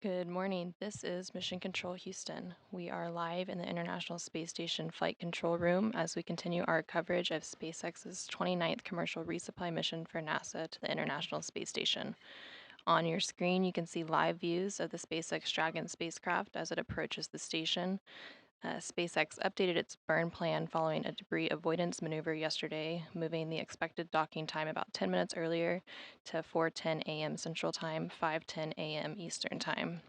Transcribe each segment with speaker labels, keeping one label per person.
Speaker 1: Good morning. This is Mission Control Houston. We are live in the International Space Station Flight Control Room as we continue our coverage of SpaceX's 29th commercial resupply mission for NASA to the International Space Station. On your screen, you can see live views of the SpaceX Dragon spacecraft as it approaches the station. SpaceX updated its burn plan following a debris avoidance maneuver yesterday, moving the expected docking time about 10 minutes earlier to 4:10 a.m. Central Time, 5:10 a.m. Eastern Time.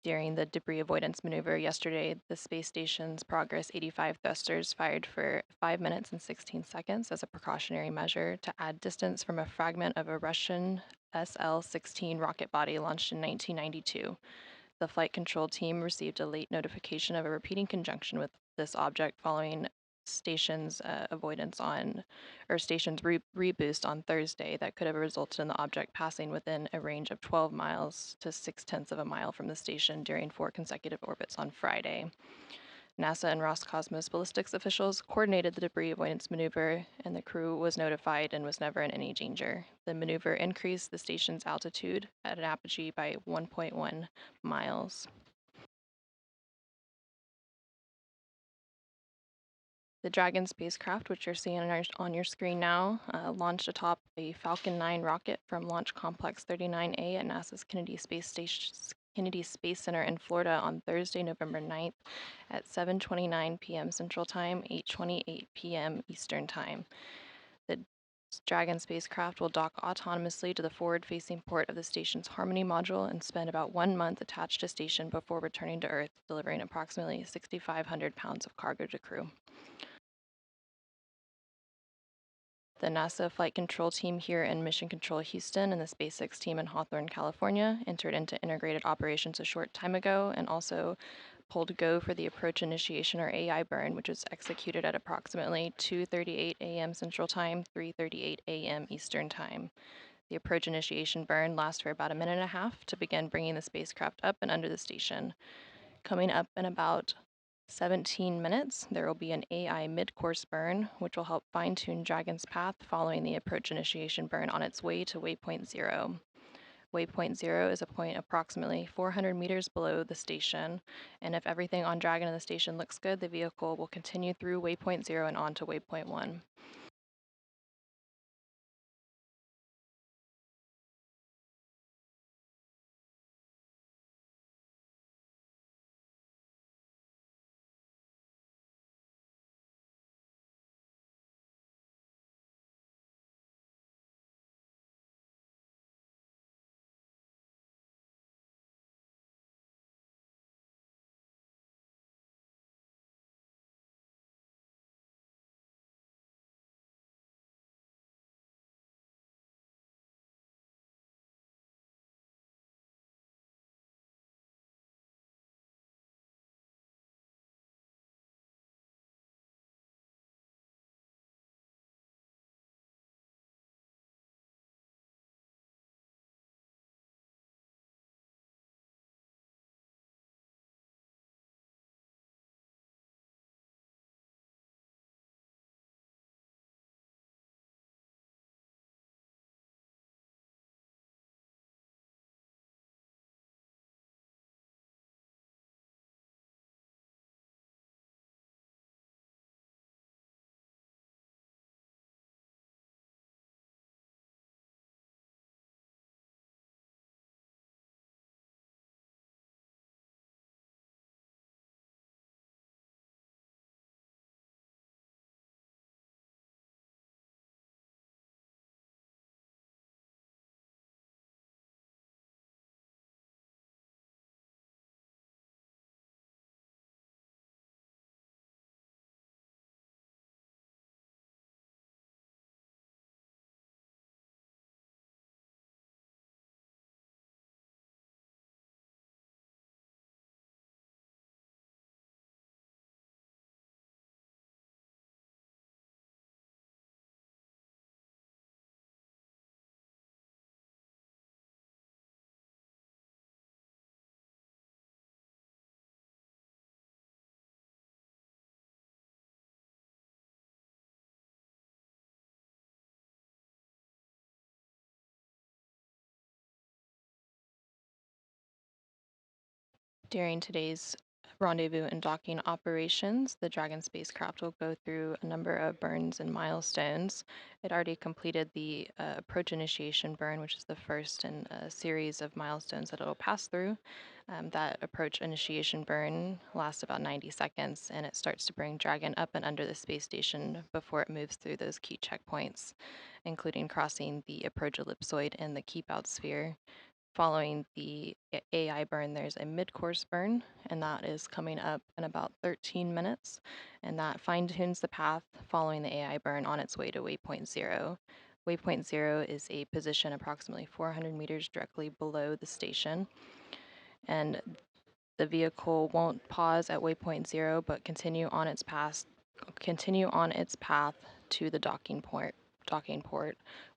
Speaker 1: During the debris avoidance maneuver yesterday, the space station's Progress 85 thrusters fired for 5 minutes and 16 seconds as a precautionary measure to add distance from a fragment of a Russian SL-16 rocket body launched in 1992. The flight control team received a late notification of a repeating conjunction with this object following station's reboost on Thursday that could have resulted in the object passing within a range of 12 miles to 0.6 of a mile from the station during 4 consecutive orbits on Friday. NASA and Roscosmos ballistics officials coordinated the debris avoidance maneuver, and the crew was notified and was never in any danger. The maneuver increased the station's altitude at an apogee by 1.1 miles. The Dragon spacecraft, which you're seeing on your screen now, launched atop a Falcon 9 rocket from Launch Complex 39A at NASA's Kennedy Space Center in Florida on Thursday, November 9th at 7:29 p.m. Central Time, 8:28 p.m. Eastern Time. The Dragon spacecraft will dock autonomously to the forward-facing port of the station's Harmony module and spend about 1 month attached to station before returning to Earth, delivering approximately 6,500 pounds of cargo to crew. The NASA Flight Control Team here in Mission Control Houston and the SpaceX team in Hawthorne, California entered into integrated operations a short time ago and also pulled go for the approach initiation or AI burn, which was executed at approximately 2:38 a.m. Central Time, 3:38 a.m. Eastern Time. The approach initiation burn lasts for about a minute and a half to begin bringing the spacecraft up and under the station. Coming up in about 17 minutes, there will be an AI mid-course burn, which will help fine-tune Dragon's path following the approach initiation burn on its way to Waypoint Zero. Waypoint Zero is a point approximately 400 meters below the station, and if everything on Dragon and the station looks good, the vehicle will continue through Waypoint Zero and on to Waypoint 1. During today's rendezvous and docking operations, the Dragon spacecraft will go through a number of burns and milestones. It already completed the approach initiation burn, which is the first in a series of milestones that it'll pass through. That approach initiation burn lasts about 90 seconds, and it starts to bring Dragon up and under the space station before it moves through those key checkpoints, including crossing the approach ellipsoid and the keep out sphere. Following the AI burn, there's a mid-course burn, and that is coming up in about 13 minutes, and that fine-tunes the path following the AI burn on its way to waypoint 0. Waypoint 0 is a position approximately 400 meters directly below the station, and the vehicle won't pause at waypoint 0, but continue on its path to the docking port.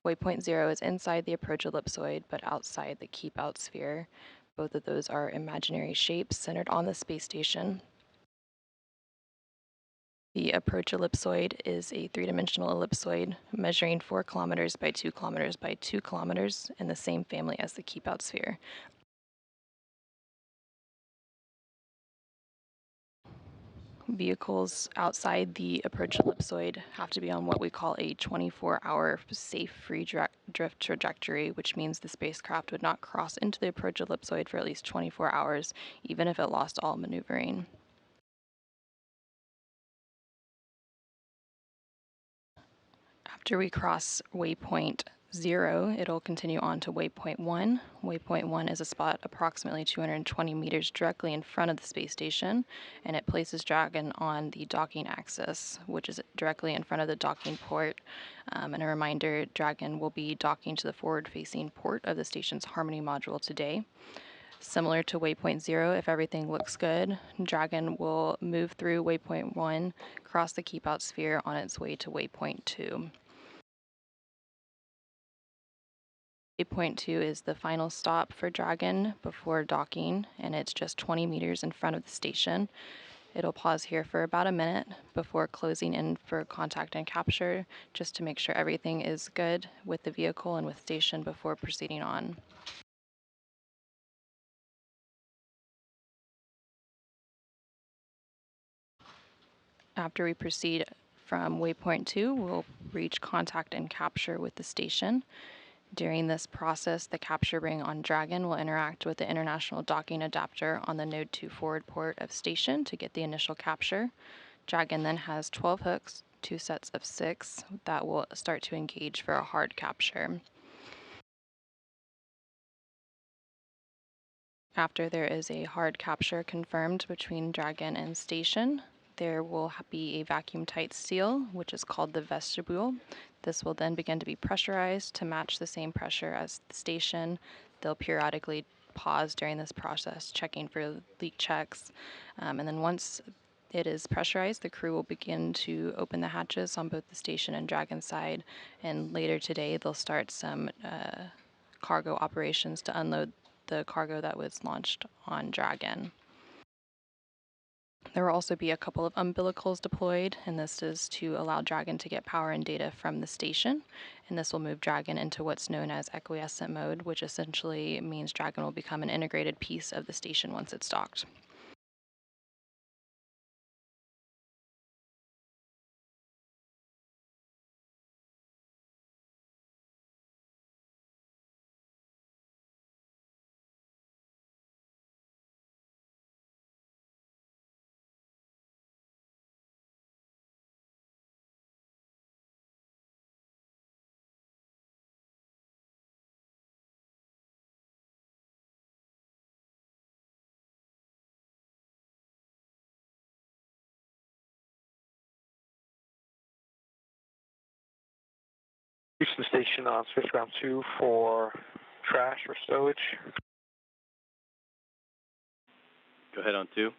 Speaker 1: Waypoint 0 is inside the approach ellipsoid, but outside the keep out sphere. Both of those are imaginary shapes centered on the space station. The approach ellipsoid is a three-dimensional ellipsoid measuring 4 kilometers by 2 kilometers by 2 kilometers in the same family as the keep out sphere. Vehicles outside the approach ellipsoid have to be on what we call a 24-hour safe free drift trajectory, which means the spacecraft would not cross into the approach ellipsoid for at least 24 hours, even if it lost all maneuvering. After we cross waypoint 0, it'll continue on to waypoint 1. Waypoint 1 is a spot approximately 220 meters directly in front of the space station, and it places Dragon on the docking axis, which is directly in front of the docking port. And a reminder, Dragon will be docking to the forward-facing port of the station's Harmony module today. Similar to waypoint 0, if everything looks good, Dragon will move through waypoint 1, cross the keep out sphere on its way to waypoint 2. Waypoint 2 is the final stop for Dragon before docking, and it's just 20 meters in front of the station. It'll pause here for about a minute before closing in for contact and capture, just to make sure everything is good with the vehicle and with station before proceeding on. After we proceed from waypoint 2, we'll reach contact and capture with the station. During this process, the capture ring on Dragon will interact with the international docking adapter on the Node 2 forward port of station to get the initial capture. Dragon then has 12 hooks, 2 sets of 6, that will start to engage for a hard capture. After there is a hard capture confirmed between Dragon and station, there will be a vacuum-tight seal, which is called the vestibule. This will then begin to be pressurized to match the same pressure as the station. They'll periodically pause during this process, checking for leak checks. And then once it is pressurized, the crew will begin to open the hatches on both the station and Dragon side. And later today, they'll start some cargo operations to unload the cargo that was launched on Dragon. There will also be a couple of umbilicals deployed, and this is to allow Dragon to get power and data from the station. And this will move Dragon into what's known as acquiescent mode, which essentially means Dragon will become an integrated piece of the station once it's docked.
Speaker 2: Reach the station on switch ground 2 for trash or stowage.
Speaker 3: Go ahead on 2.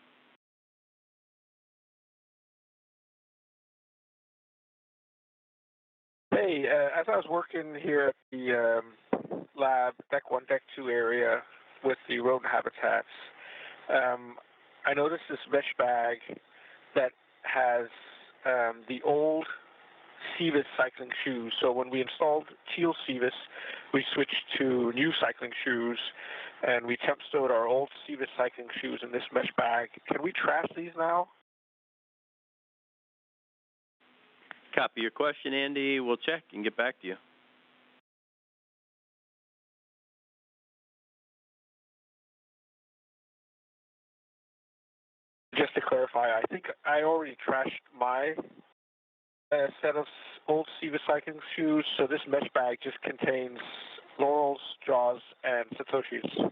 Speaker 2: Hey, as I was working here at the lab, Deck 1, Deck 2 area with the rodent habitats, I noticed this mesh bag that has the old Cevis cycling shoes. So when we installed Teal Cevis, we switched to new cycling shoes and we temp stowed our old sea recycling shoes in this mesh bag. Can we trash these now?
Speaker 3: Copy your question, Andy. We'll check and get back to you.
Speaker 2: Just to clarify, I think I already trashed my set of old sea recycling shoes, so this mesh bag just contains Laurel's, Jaws, and Satoshi's.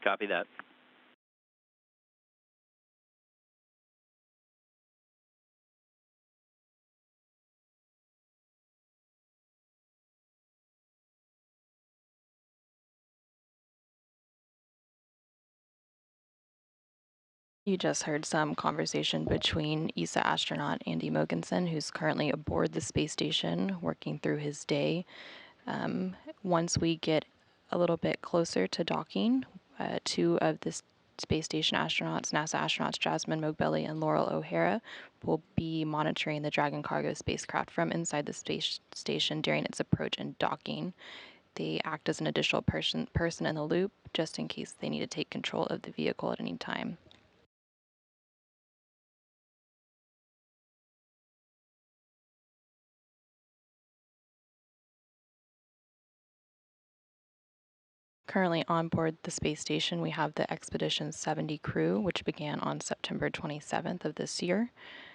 Speaker 3: Copy that.
Speaker 1: You just heard some conversation between ESA astronaut Andy Mogensen, who's currently aboard the space station working through his day. Once we get a little bit closer to docking, two of the space station astronauts, NASA astronauts Jasmine Mogbelli and Laurel O'Hara, will be monitoring the Dragon cargo spacecraft from inside the space station during its approach and docking. They act as an additional person in the loop, just in case they need to take control of the vehicle at any time. Currently on board the space station, we have the Expedition 70 crew, which began on September 27th of this year,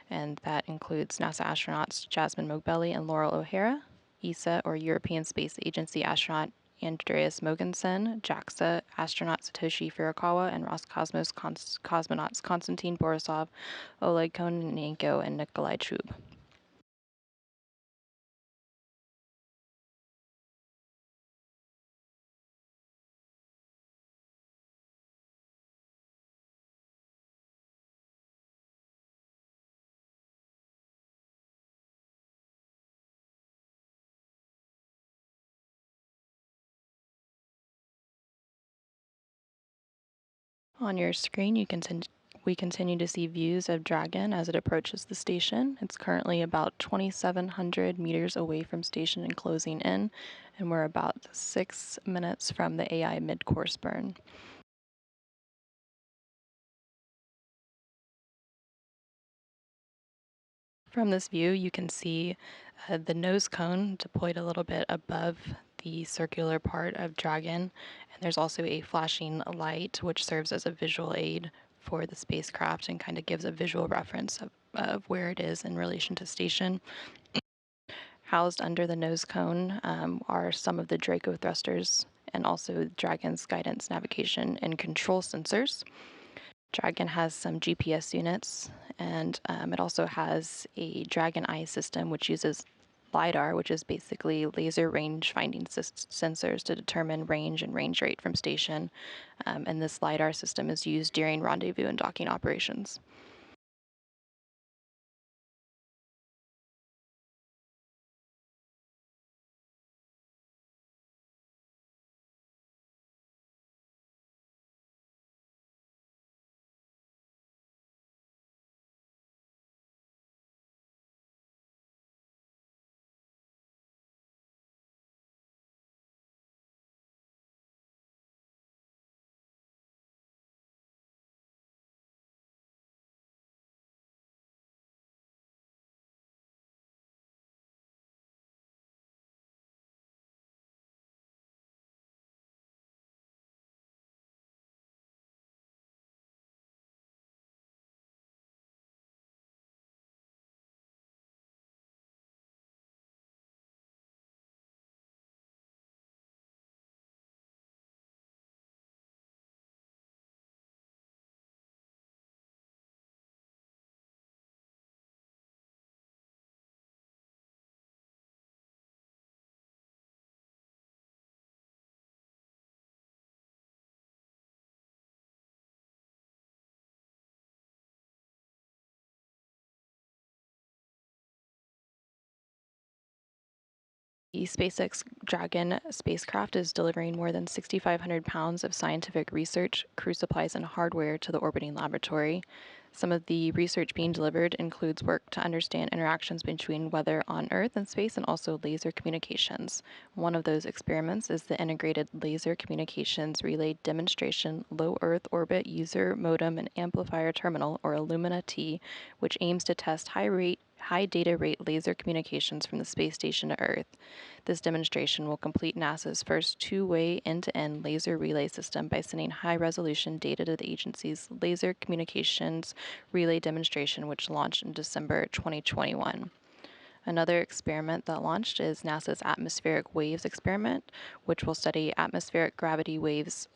Speaker 1: and that includes NASA astronauts Jasmine Mogbelli and Laurel O'Hara, ESA or European Space Agency astronaut Andreas Mogensen, JAXA astronaut Satoshi Furukawa, and Roscosmos cosmonauts Konstantin Borisov, Oleg Kononenko, and Nikolai Chub. On your screen, we continue to see views of Dragon as it approaches the station. It's currently about 2,700 meters away from station and closing in, and we're about 6 minutes from the AI mid-course burn. From this view, you can see the nose cone deployed a little bit above the circular part of Dragon, and there's also a flashing light which serves as a visual aid for the spacecraft and kind of gives a visual reference of where it is in relation to station. Housed under the nose cone are some of the Draco thrusters and also Dragon's guidance, navigation, and control sensors. Dragon has some GPS units, and it also has a Dragon Eye system, which uses LiDAR, which is basically laser range finding sensors to determine range and range rate from station. And this LiDAR system is used during rendezvous and docking operations. The SpaceX Dragon spacecraft is delivering more than 6,500 pounds of scientific research, crew supplies, and hardware to the orbiting laboratory. Some of the research being delivered includes work to understand interactions between weather on Earth and space and also laser communications. One of those experiments is the Integrated Laser Communications Relay Demonstration Low Earth Orbit User Modem and Amplifier Terminal, or Illumina-T, which aims to test high data rate laser communications from the space station to Earth. This demonstration will complete NASA's first two-way end-to-end laser relay system by sending high-resolution data to the agency's Laser Communications Relay Demonstration, which launched in December 2021. Another experiment that launched is NASA's Atmospheric Waves Experiment, which will study atmospheric gravity waves,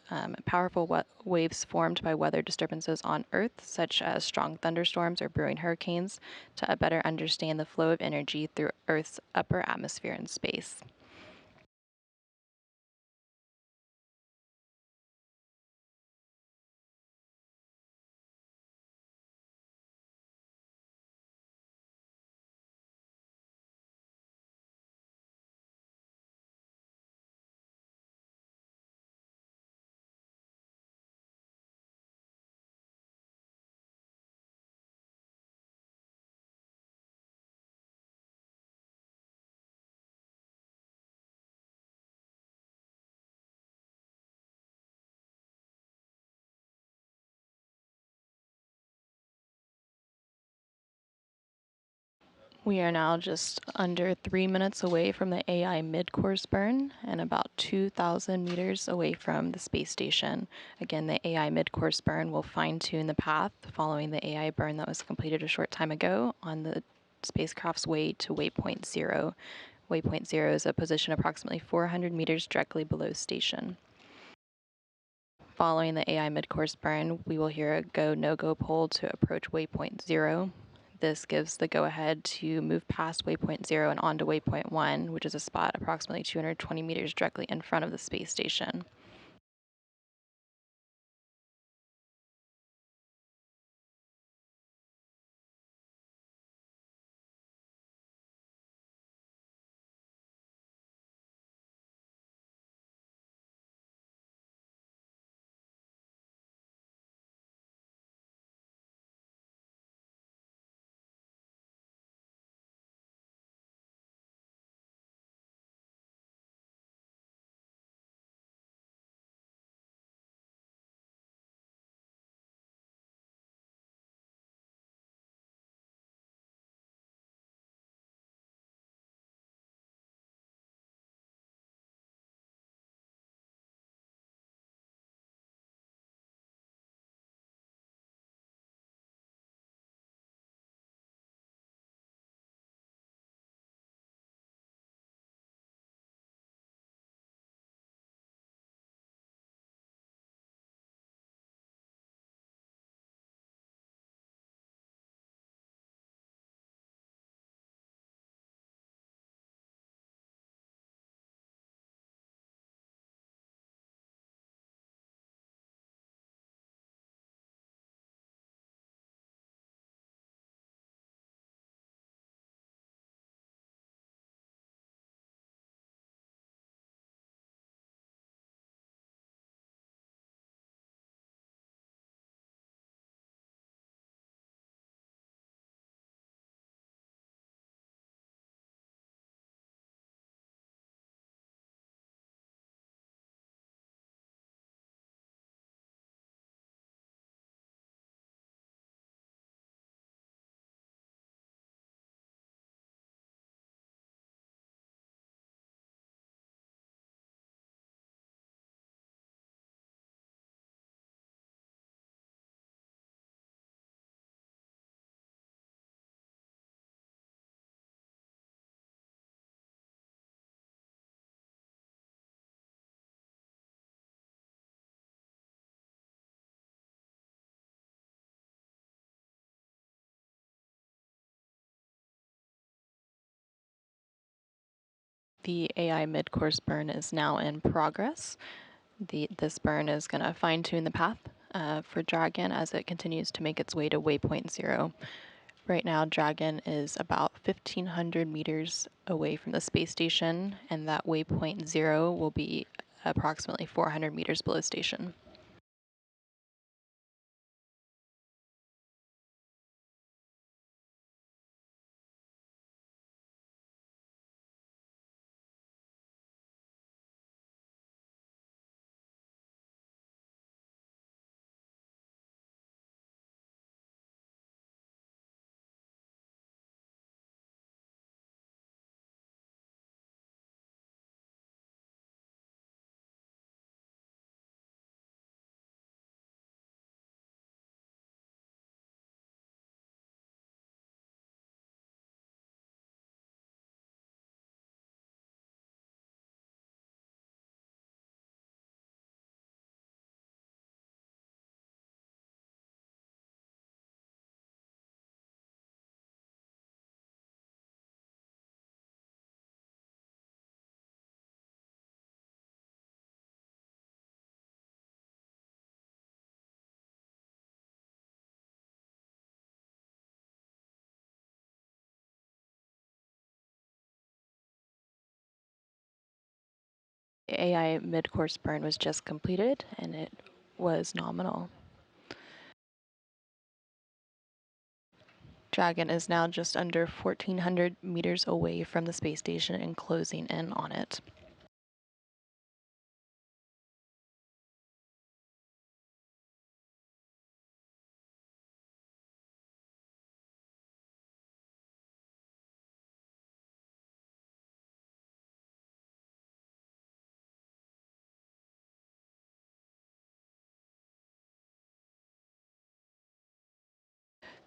Speaker 1: powerful waves formed by weather disturbances on Earth, such as strong thunderstorms or brewing hurricanes, to better understand the flow of energy through Earth's upper atmosphere in space. We are now just under 3 minutes away from the AI mid-course burn and about 2,000 meters away from the space station. Again, the AI mid-course burn will fine-tune the path following the AI burn that was completed a short time ago on the spacecraft's way to waypoint 0. Waypoint 0 is a position approximately 400 meters directly below station. Following the AI mid-course burn, we will hear a go, no-go poll to approach waypoint 0. This gives the go-ahead to move past waypoint 0 and onto waypoint 1, which is a spot approximately 220 meters directly in front of the space station. The AI mid-course burn is now in progress. This burn is going to fine-tune the path for Dragon as it continues to make its way to waypoint 0. Right now, Dragon is about 1,500 meters away from the space station, and that waypoint 0 will be approximately 400 meters below station. AI mid-course burn was just completed, and it was nominal. Dragon is now just under 1,400 meters away from the space station and closing in on it.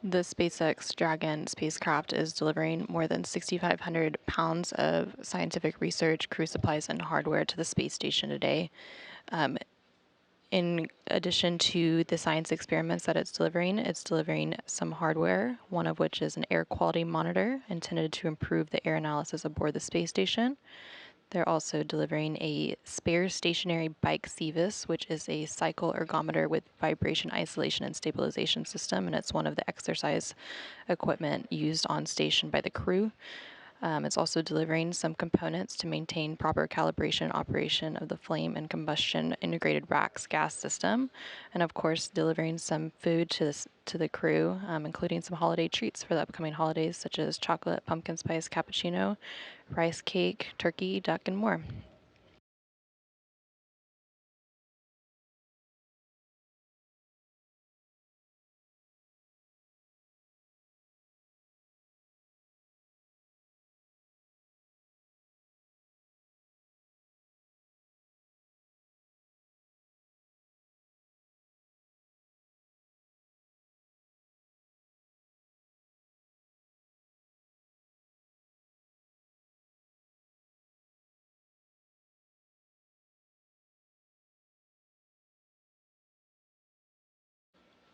Speaker 1: The SpaceX Dragon spacecraft is delivering more than 6,500 pounds of scientific research, crew supplies, and hardware to the space station today. In addition to the science experiments that it's delivering some hardware, one of which is an air quality monitor intended to improve the air analysis aboard the space station. They're also delivering a spare stationary bike CVIS, which is a cycle ergometer with vibration isolation and stabilization system, and it's one of the exercise equipment used on station by the crew. It's also delivering some components to maintain proper calibration and operation of the flame and combustion integrated racks gas system, and of course delivering some food to the crew, including some holiday treats for the upcoming holidays, such as chocolate pumpkin spice cappuccino, rice cake, turkey, duck, and more.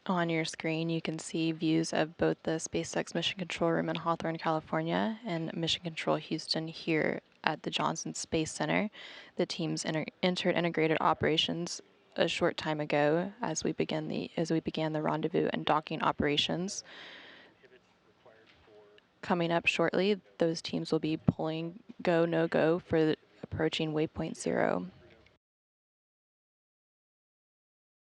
Speaker 1: On your screen, you can see views of both the SpaceX Mission Control Room in Hawthorne, California, and Mission Control Houston here at the Johnson Space Center. The teams entered integrated operations a short time ago as we began the rendezvous and docking operations. Coming up shortly, those teams will be pulling go no go for approaching waypoint 0.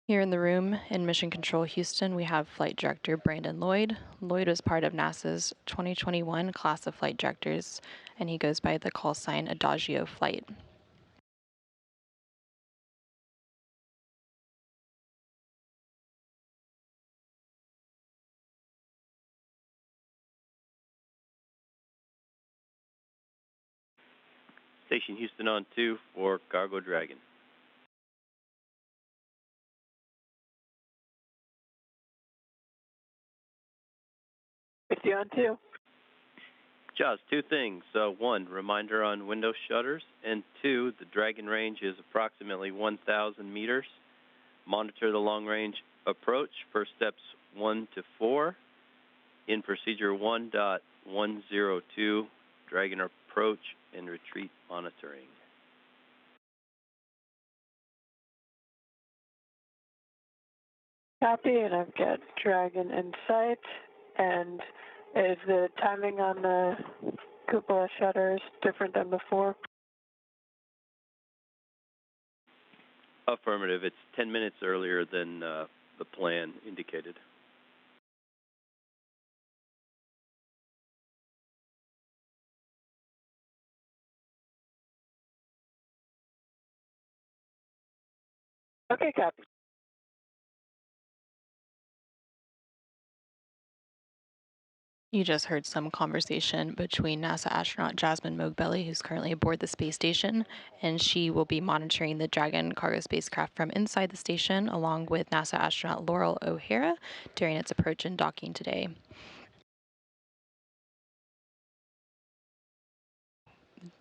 Speaker 1: Here in the room in Mission Control Houston, we have Flight Director Brandon Lloyd. Lloyd was part of NASA's 2021 class of flight directors, and he goes by the call sign Adagio Flight.
Speaker 3: Station Houston on 2 for Cargo Dragon.
Speaker 2: It's you on 2.
Speaker 3: Jaws, two things. One, reminder on window shutters, and two, the Dragon range is approximately 1,000 meters. Monitor the long-range approach for steps 1 to 4. In procedure 1.102, Dragon approach and retreat monitoring.
Speaker 4: Copy, and I've got Dragon in sight. And is the timing on the cupola shutters different than before?
Speaker 3: Affirmative. It's 10 minutes earlier than the plan indicated.
Speaker 4: Okay, copy.
Speaker 1: You just heard some conversation between NASA astronaut Jasmine Mogbelli, who's currently aboard the space station, and she will be monitoring the Dragon cargo spacecraft from inside the station, along with NASA astronaut Laurel O'Hara during its approach and docking today.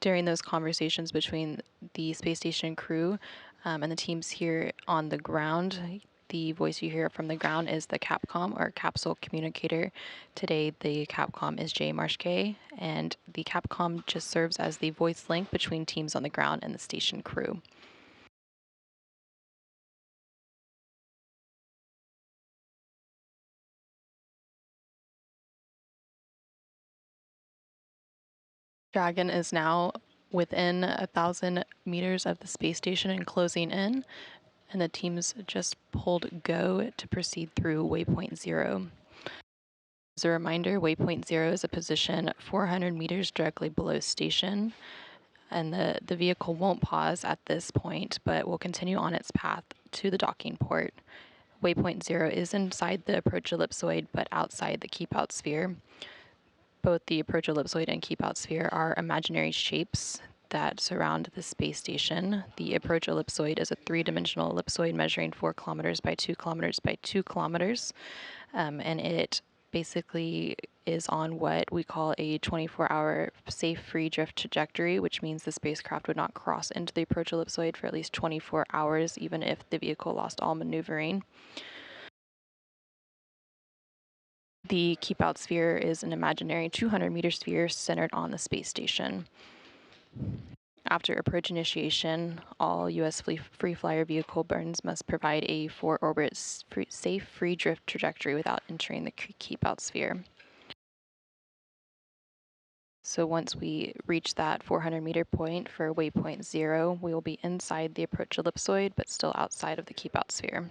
Speaker 1: During those conversations between the space station crew and the teams here on the ground, the voice you hear from the ground is the Capcom or capsule communicator. Today, the Capcom is Jay Marshke, and the Capcom just serves as the voice link between teams on the ground and the station crew. Dragon is now within 1,000 meters of the space station and closing in, and the teams just pulled go to proceed through waypoint 0. As a reminder, waypoint 0 is a position 400 meters directly below station, and the vehicle won't pause at this point, but will continue on its path to the docking port. Waypoint 0 is inside the approach ellipsoid, but outside the keep out sphere. Both the approach ellipsoid and keep out sphere are imaginary shapes that surround the space station. The approach ellipsoid is a three-dimensional ellipsoid measuring 4 kilometers by 2 kilometers by 2 kilometers, and it basically is on what we call a 24-hour safe free drift trajectory, which means the spacecraft would not cross into the approach ellipsoid for at least 24 hours, even if the vehicle lost all maneuvering. The keep out sphere is an imaginary 200-meter sphere centered on the space station. After approach initiation, all U.S. free flyer vehicle burns must provide a 4-orbit safe free drift trajectory without entering the keep out sphere. So once we reach that 400-meter point for waypoint 0, we will be inside the approach ellipsoid, but still outside of the keep out sphere.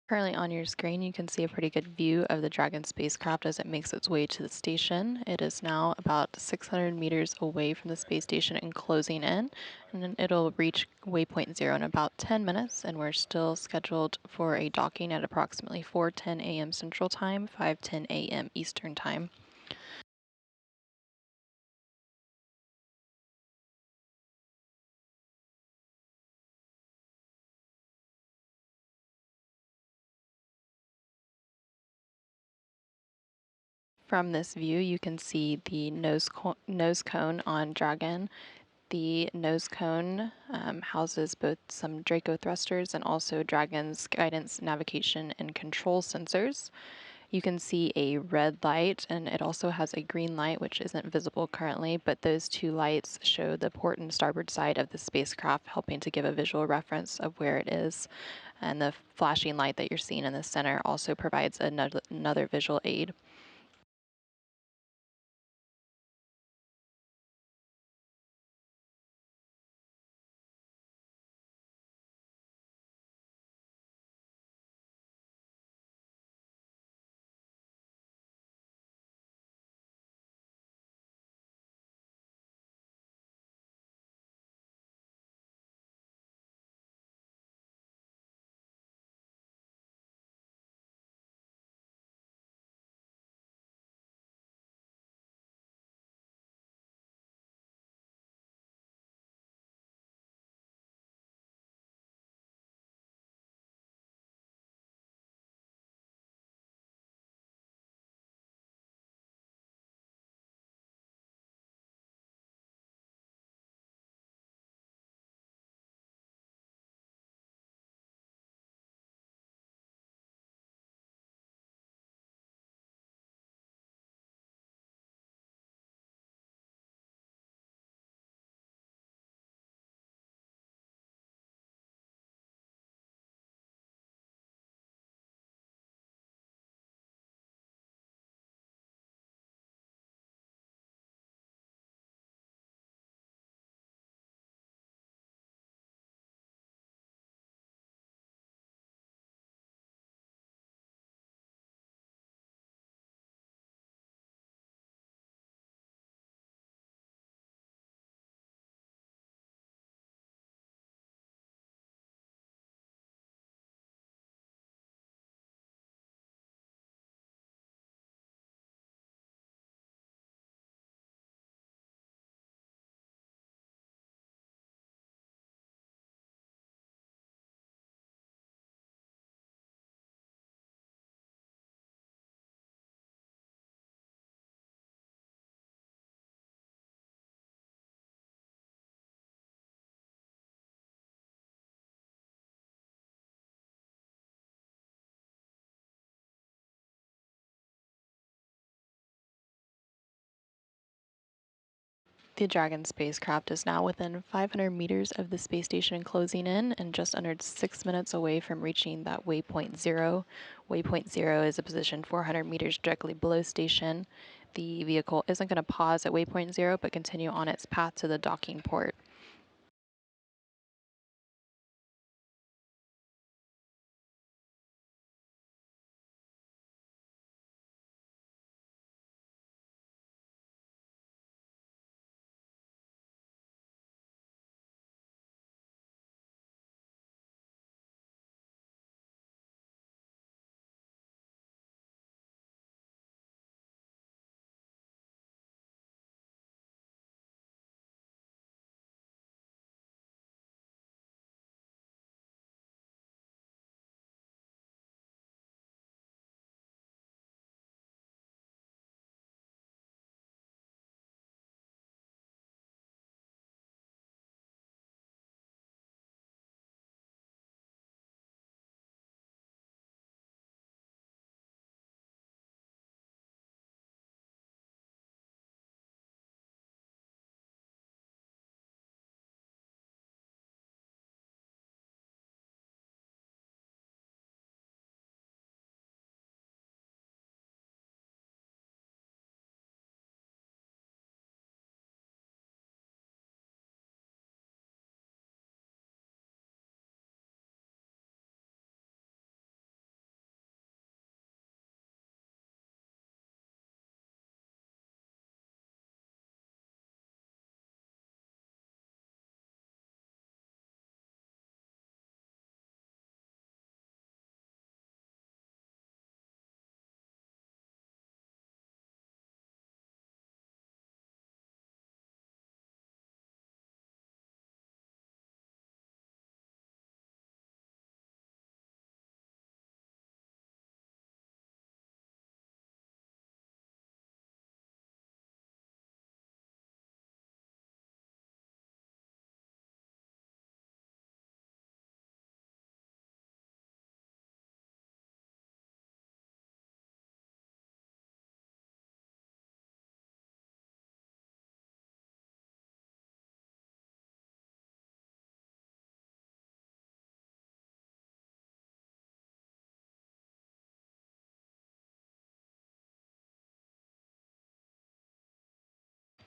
Speaker 1: Currently on your screen, you can see a pretty good view of the Dragon spacecraft as it makes its way to the station. It is now about 600 meters away from the space station and closing in, and then it'll reach waypoint 0 in about 10 minutes, and we're still scheduled for a docking at approximately 4:10 a.m. Central Time, 5:10 a.m. Eastern Time. From this view, you can see the nose cone on Dragon. The nose cone houses both some Draco thrusters and also Dragon's guidance, navigation, and control sensors. You can see a red light, and it also has a green light, which isn't visible currently, but those two lights show the port and starboard side of the spacecraft, helping to give a visual reference of where it is. And the flashing light that you're seeing in the center also provides another visual aid. The Dragon spacecraft is now within 500 meters of the space station, closing in and just under 6 minutes away from reaching that waypoint 0. Waypoint 0 is a position 400 meters directly below station. The vehicle isn't going to pause at waypoint 0, but continue on its path to the docking port.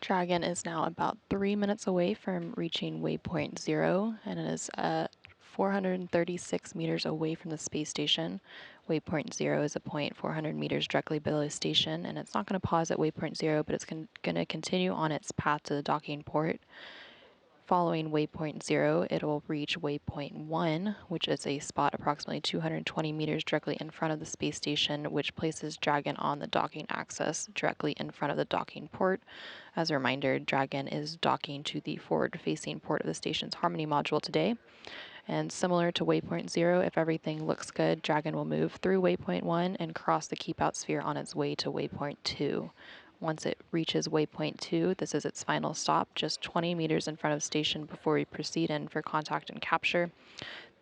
Speaker 1: Dragon is now about 3 minutes away from reaching waypoint 0, and it is 436 meters away from the space station. Waypoint 0 is a point 400 meters directly below the station, and it's not going to pause at waypoint 0, but it's going to continue on its path to the docking port. Following waypoint 0, it will reach waypoint 1, which is a spot approximately 220 meters directly in front of the space station, which places Dragon on the docking axis directly in front of the docking port. As a reminder, Dragon is docking to the forward-facing port of the station's Harmony module today. And similar to waypoint 0, if everything looks good, Dragon will move through waypoint 1 and cross the keep-out sphere on its way to waypoint 2. Once it reaches waypoint 2, this is its final stop, just 20 meters in front of the station before we proceed in for contact and capture.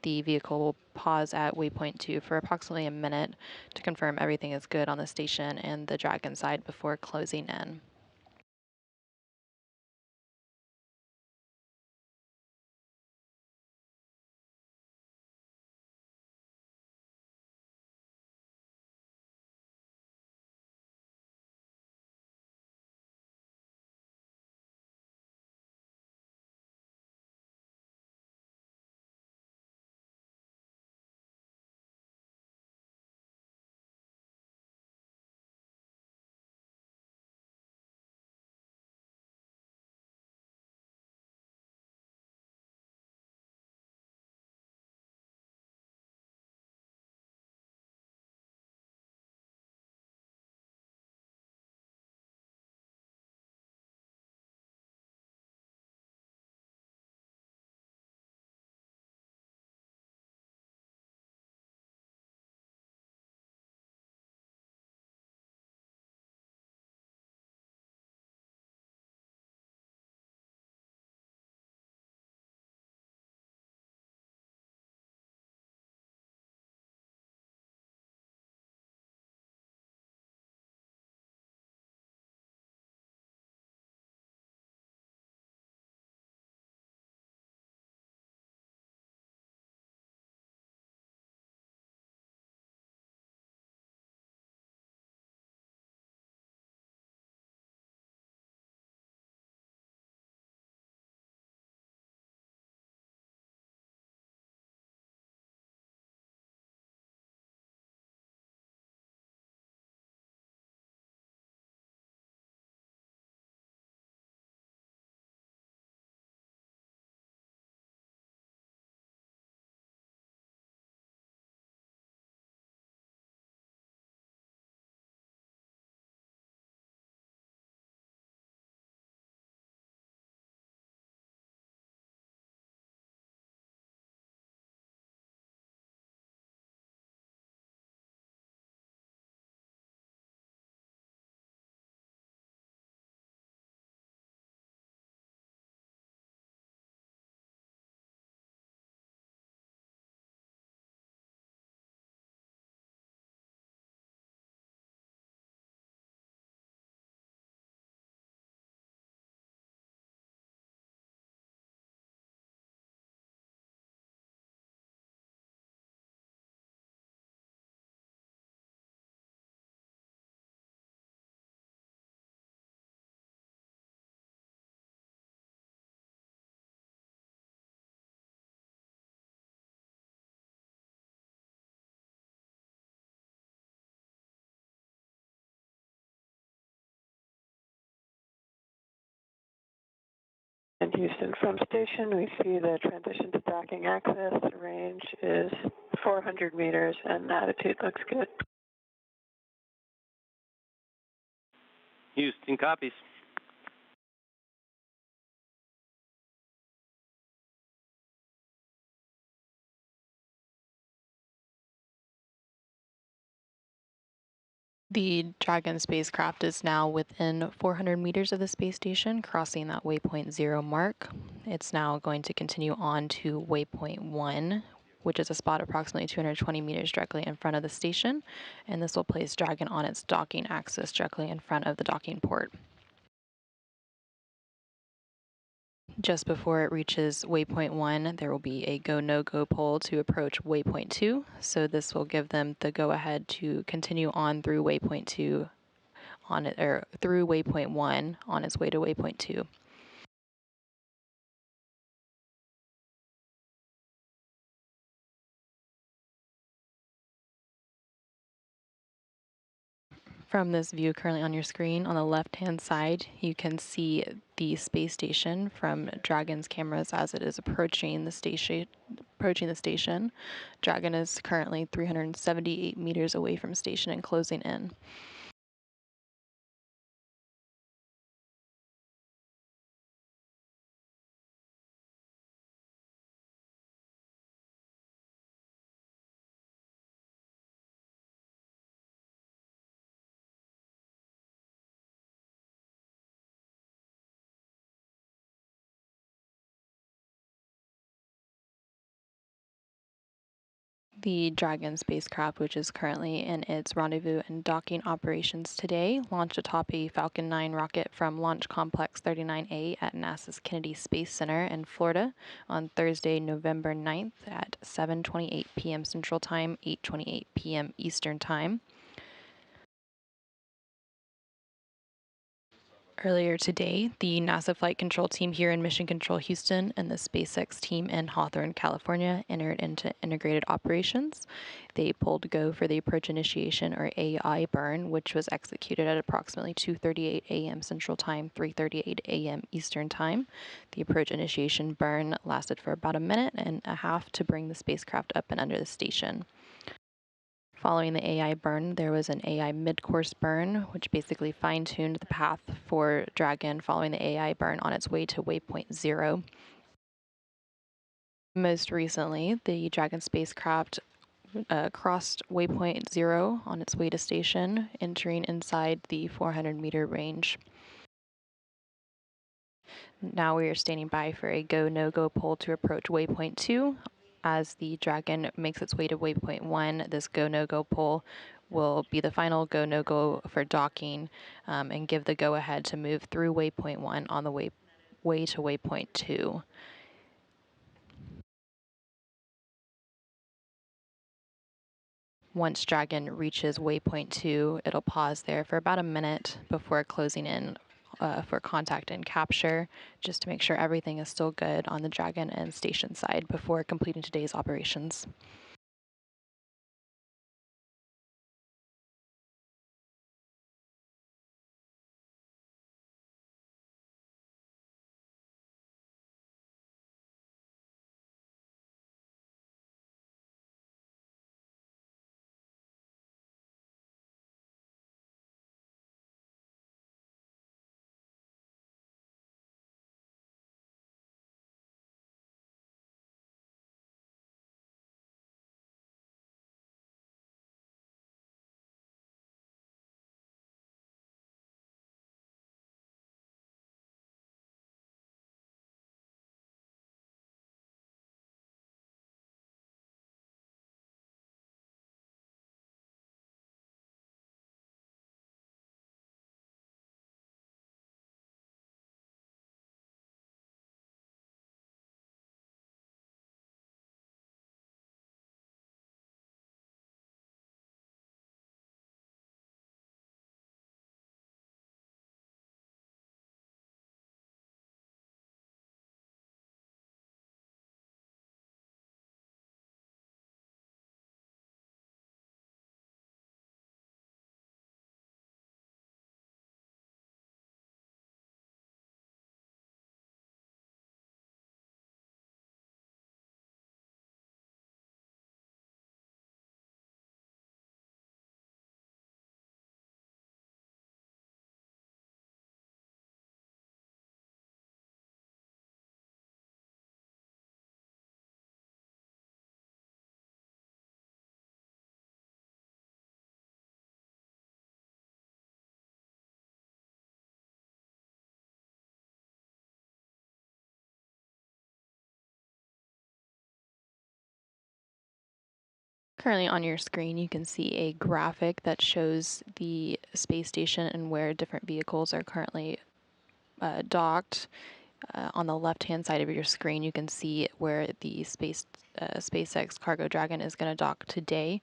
Speaker 1: The vehicle will pause at waypoint 2 for approximately a minute to confirm everything is good on the station and the Dragon side before closing in.
Speaker 4: And Houston, from station, we see the transition to docking access. The range is 400 meters, and attitude looks good.
Speaker 3: Houston copies.
Speaker 1: The Dragon spacecraft is now within 400 meters of the space station, crossing that waypoint 0 mark. It's now going to continue on to waypoint 1, which is a spot approximately 220 meters directly in front of the station, and this will place Dragon on its docking axis directly in front of the docking port. Just before it reaches waypoint 1, there will be a go, no-go poll to approach waypoint 2. So this will give them the go-ahead to continue on through waypoint 2 on it, or through waypoint 1 on its way to waypoint 2. From this view currently on your screen, on the left-hand side, you can see the space station from Dragon's cameras as it is approaching the station. Dragon is currently 378 meters away from station and closing in. The Dragon spacecraft, which is currently in its rendezvous and docking operations today, launched atop a Falcon 9 rocket from Launch Complex 39A at NASA's Kennedy Space Center in Florida on Thursday, November 9th at 7:28 p.m. Central Time, 8:28 p.m. Eastern Time. Earlier today, the NASA Flight Control team here in Mission Control Houston and the SpaceX team in Hawthorne, California, entered into integrated operations. They pulled go for the approach initiation, or AI burn, which was executed at approximately 2:38 a.m. Central Time, 3:38 a.m. Eastern Time. The approach initiation burn lasted for about a minute and a half to bring the spacecraft up and under the station. Following the AI burn, there was an AI mid-course burn, which basically fine-tuned the path for Dragon following the AI burn on its way to waypoint 0. Most recently, the Dragon spacecraft crossed waypoint 0 on its way to station, entering inside the 400-meter range. Now we are standing by for a go, no-go poll to approach waypoint 2. As the Dragon makes its way to waypoint 1, this go, no-go poll will be the final go, no-go for docking and give the go-ahead to move through waypoint 1 on the way to waypoint 2. Once Dragon reaches waypoint 2, it'll pause there for about a minute before closing in for contact and capture, just to make sure everything is still good on the Dragon and station side before completing today's operations. Currently on your screen, you can see a graphic that shows the space station and where different vehicles are currently docked. On the left-hand side of your screen, you can see where the space SpaceX Cargo Dragon is going to dock today.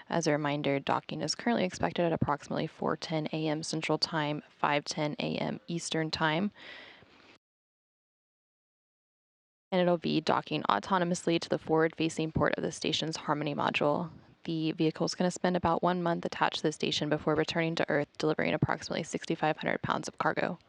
Speaker 1: As a reminder, docking is currently expected at approximately 4:10 a.m. Central Time, 5:10 a.m. Eastern Time. And it'll be docking autonomously to the forward-facing port of the station's Harmony module. The vehicle is going to spend about 1 month attached to the station before returning to Earth, delivering approximately 6,500 pounds of cargo.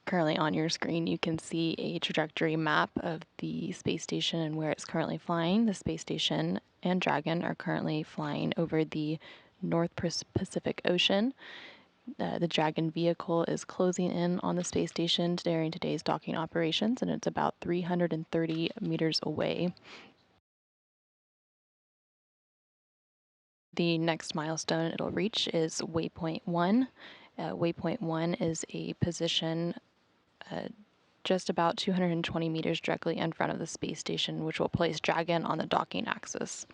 Speaker 1: Currently on your screen, you can see a trajectory map of the space station and where it's currently flying. The space station and Dragon are currently flying over the North Pacific Ocean. The Dragon vehicle is closing in on the space station during today's docking operations, and it's about 330 meters away. The next milestone it'll reach is Waypoint 1. Waypoint 1 is a position just about 220 meters directly in front of the space station, which will place Dragon on the docking axis,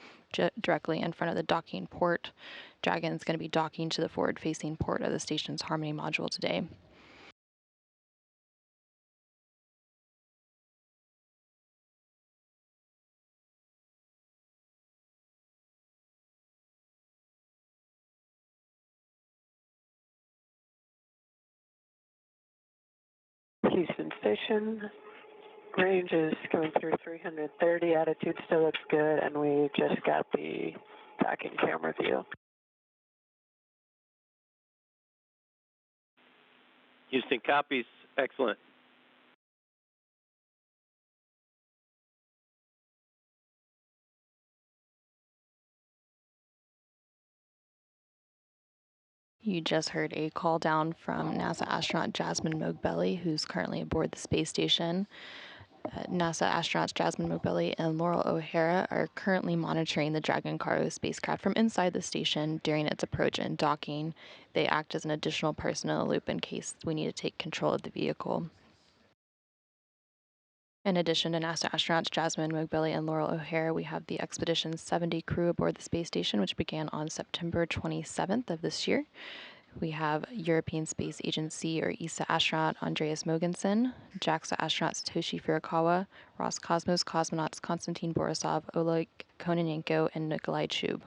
Speaker 1: directly in front of the docking port. Dragon is going to be docking to the forward-facing port of the station's Harmony module today.
Speaker 4: Houston Station, range is coming through 330, attitude still looks good, and we just got the docking camera view.
Speaker 3: Houston copies. Excellent.
Speaker 1: You just heard a call down from NASA astronaut Jasmine Mogbelli, who's currently aboard the space station. NASA astronauts Jasmine Mobility and Laurel O'Hara are currently monitoring the Dragon cargo spacecraft from inside the station during its approach and docking. They act as an additional person in the loop in case we need to take control of the vehicle. In addition to NASA astronauts Jasmine Mobility and Laurel O'Hara, we have the Expedition 70 crew aboard the space station, which began on September 27th of this year. We have European Space Agency or ESA astronaut Andreas Mogensen, JAXA astronaut Satoshi Furukawa, Roscosmos cosmonauts Konstantin Borisov, Oleg Kononenko, and Nikolai Chub.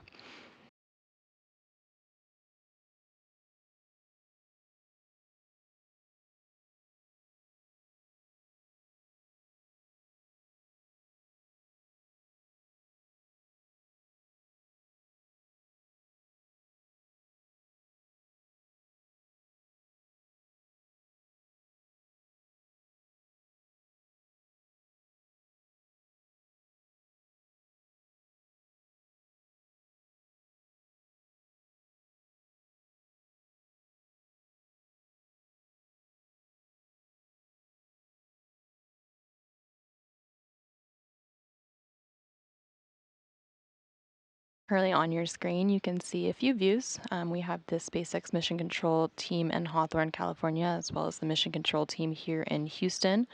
Speaker 1: Currently on your screen, you can see a few views. We have the SpaceX Mission Control team in Hawthorne, California, as well as the Mission Control team here in Houston.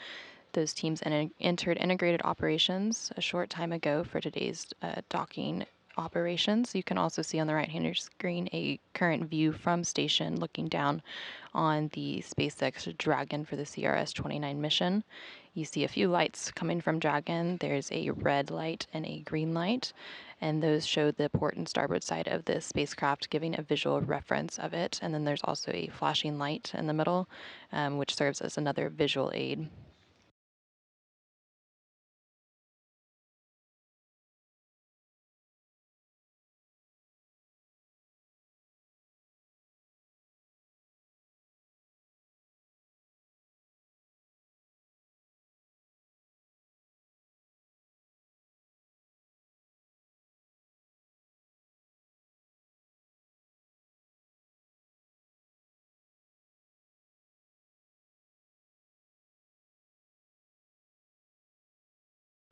Speaker 1: Those teams entered integrated operations a short time ago for today's docking operations. You can also see on the right-hand screen a current view from station looking down on the SpaceX Dragon for the CRS-29 mission. You see a few lights coming from Dragon. There's a red light and a green light, and those show the port and starboard side of the spacecraft, giving a visual reference of it. And then there's also a flashing light in the middle, which serves as another visual aid.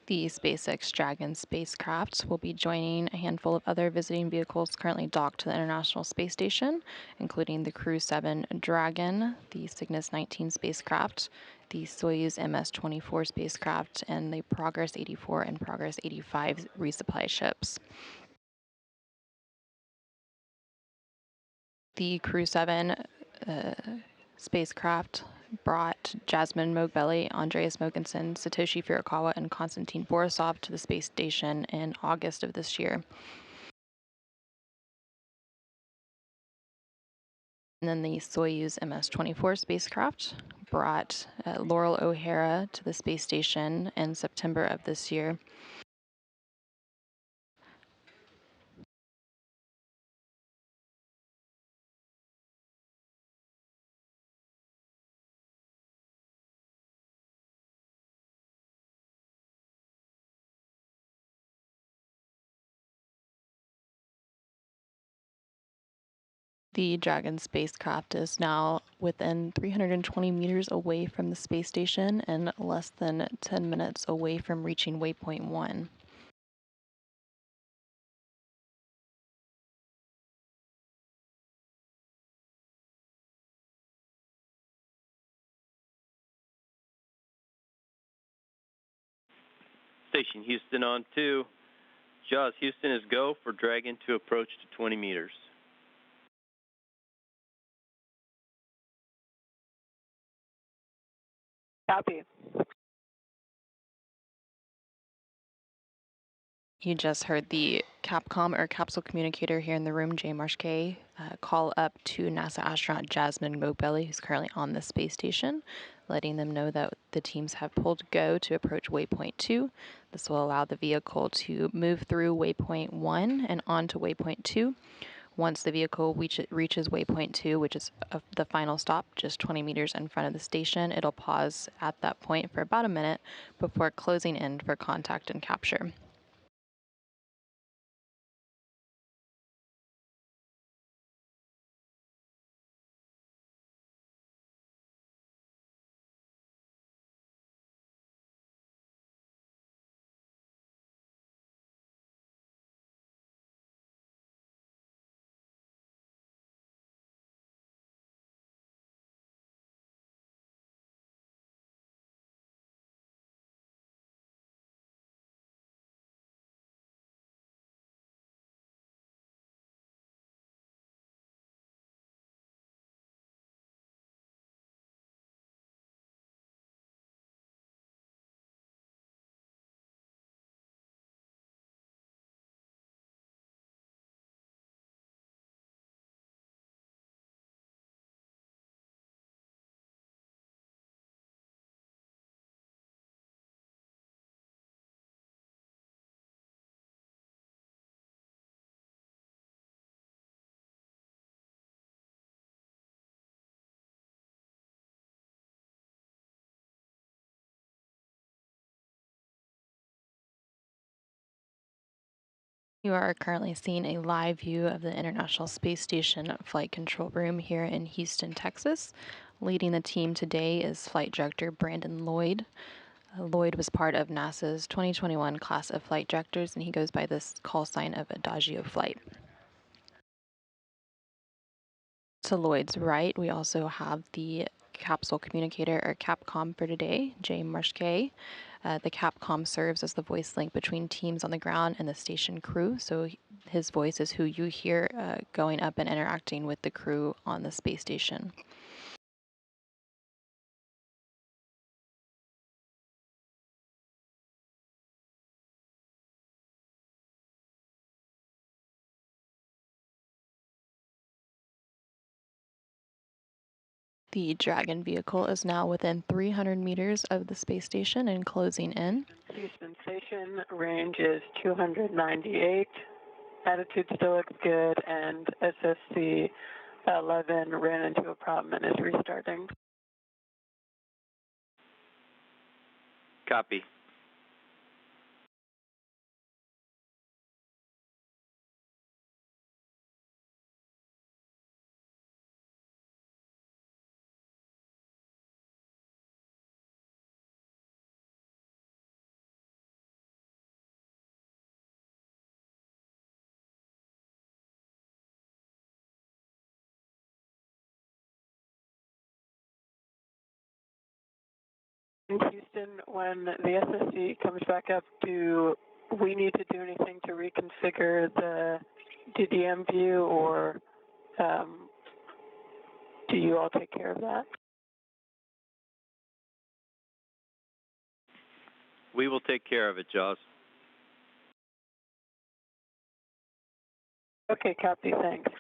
Speaker 1: The SpaceX Dragon spacecraft will be joining a handful of other visiting vehicles currently docked to the International Space Station, including the Crew 7 Dragon, the Cygnus 19 spacecraft, the Soyuz MS-24 spacecraft, and the Progress 84 and Progress 85 resupply ships. The Crew 7 spacecraft brought Jasmine Mogbelli, Andreas Mogensen, Satoshi Furukawa, and Konstantin Borisov to the space station in August of this year. And then the Soyuz MS-24 spacecraft brought Laurel O'Hara to the space station in September of this year. The Dragon spacecraft is now within 320 meters away from the space station and less than 10 minutes away from reaching waypoint 1.
Speaker 3: Station Houston on 2. Jaws Houston is go for Dragon to approach to 20 meters.
Speaker 4: Copy.
Speaker 1: You just heard the Capcom or capsule communicator here in the room, Jay Marshke, call up to NASA astronaut Jasmine Mogbelli, who's currently on the space station, letting them know that the teams have pulled go to approach waypoint 2. This will allow the vehicle to move through waypoint 1 and onto waypoint 2. Once the vehicle reaches waypoint 2, which is the final stop, just 20 meters in front of the station, it'll pause at that point for about a minute before closing in for contact and capture. You are currently seeing a live view of the International Space Station Flight Control Room here in Houston, Texas. Leading the team today is Flight Director Brandon Lloyd. Lloyd was part of NASA's 2021 class of flight directors, and he goes by this call sign of Adagio Flight. To Lloyd's right, we also have the capsule communicator, or CAPCOM, for today, Jay Marshke. The CAPCOM serves as the voice link between teams on the ground and the station crew, so his voice is who you hear going up and interacting with the crew on the space station. The Dragon vehicle is now within 300 meters of the space station and closing in.
Speaker 4: Houston Station, range is 298. Attitude still looks good, and SSC 11 ran into a problem and is restarting.
Speaker 3: Copy.
Speaker 4: In Houston, when the SSC comes back up, do we need to do anything to reconfigure the DDM view, or do you all take care of that?
Speaker 3: We will take care of it, Jaws.
Speaker 4: Okay, copy, thanks.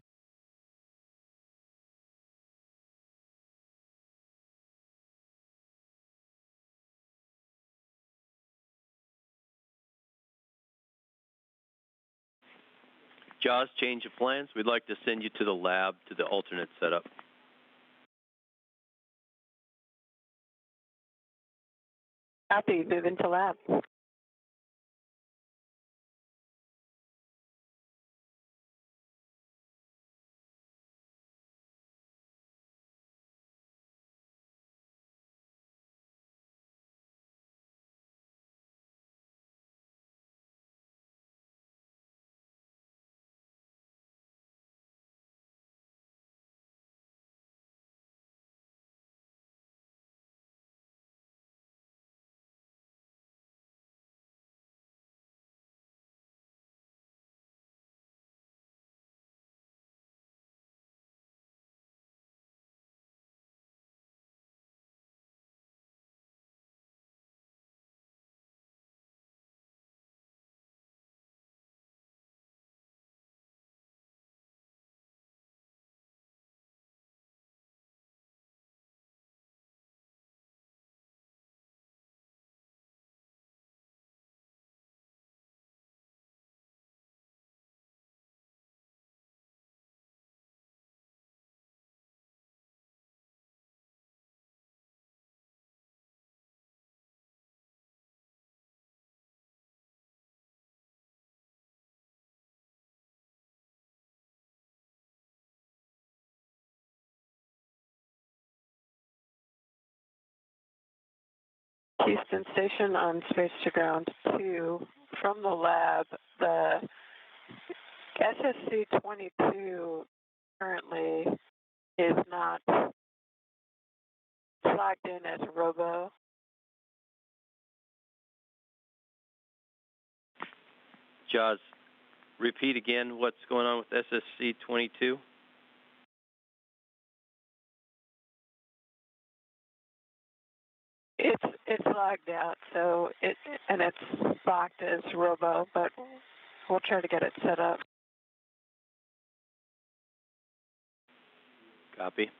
Speaker 3: Jaws, change of plans. We'd like to send you to the lab to the alternate setup.
Speaker 4: Copy, move into lab. Houston Station on Space to Ground 2. From the lab, the SSC-22 currently is not flagged in as a robo.
Speaker 3: Jaws, repeat again what's going on with SSC-22.
Speaker 4: It's logged out, so it's locked as robo, but we'll try to get it set up.
Speaker 3: Copy.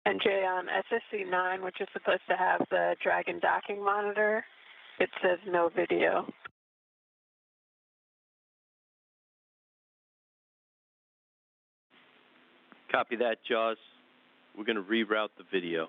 Speaker 4: And Jay, on SSC-9, which is supposed to have the Dragon docking monitor, it says no video.
Speaker 3: Copy that, Jaws. We're going to reroute the video.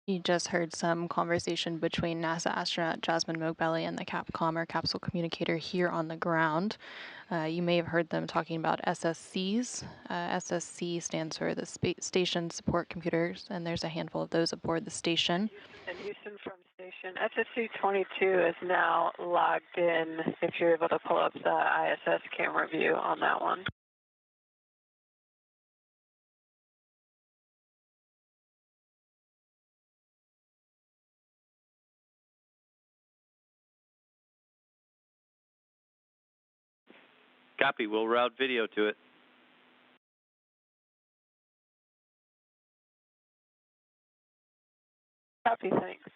Speaker 1: You just heard some conversation between NASA astronaut Jasmine Mogbelli and the Capcom, or capsule communicator, here on the ground. You may have heard them talking about SSCs. SSC stands for the Station Support Computers, and there's a handful of those aboard the station.
Speaker 4: And Houston from station, SSC-22 is now logged in, if you're able to pull up the ISS camera view on that one.
Speaker 3: Copy. We'll route video to it.
Speaker 4: Copy, thanks.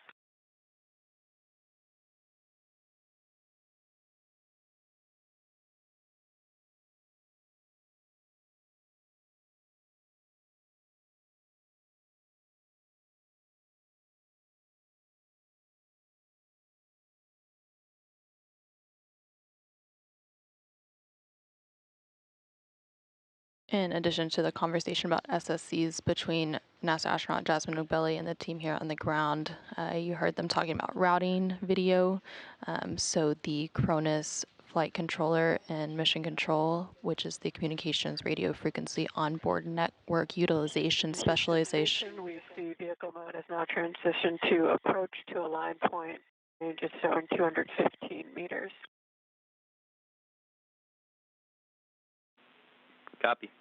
Speaker 1: In addition to the conversation about SSCs between NASA astronaut Jasmine Mogbelli and the team here on the ground, you heard them talking about routing video. So the Cronus flight controller and mission control, which is the communications radio frequency onboard network utilization specialization.
Speaker 4: We see vehicle mode has now transitioned to approach to align point. Range is showing 215 meters.
Speaker 3: Copy.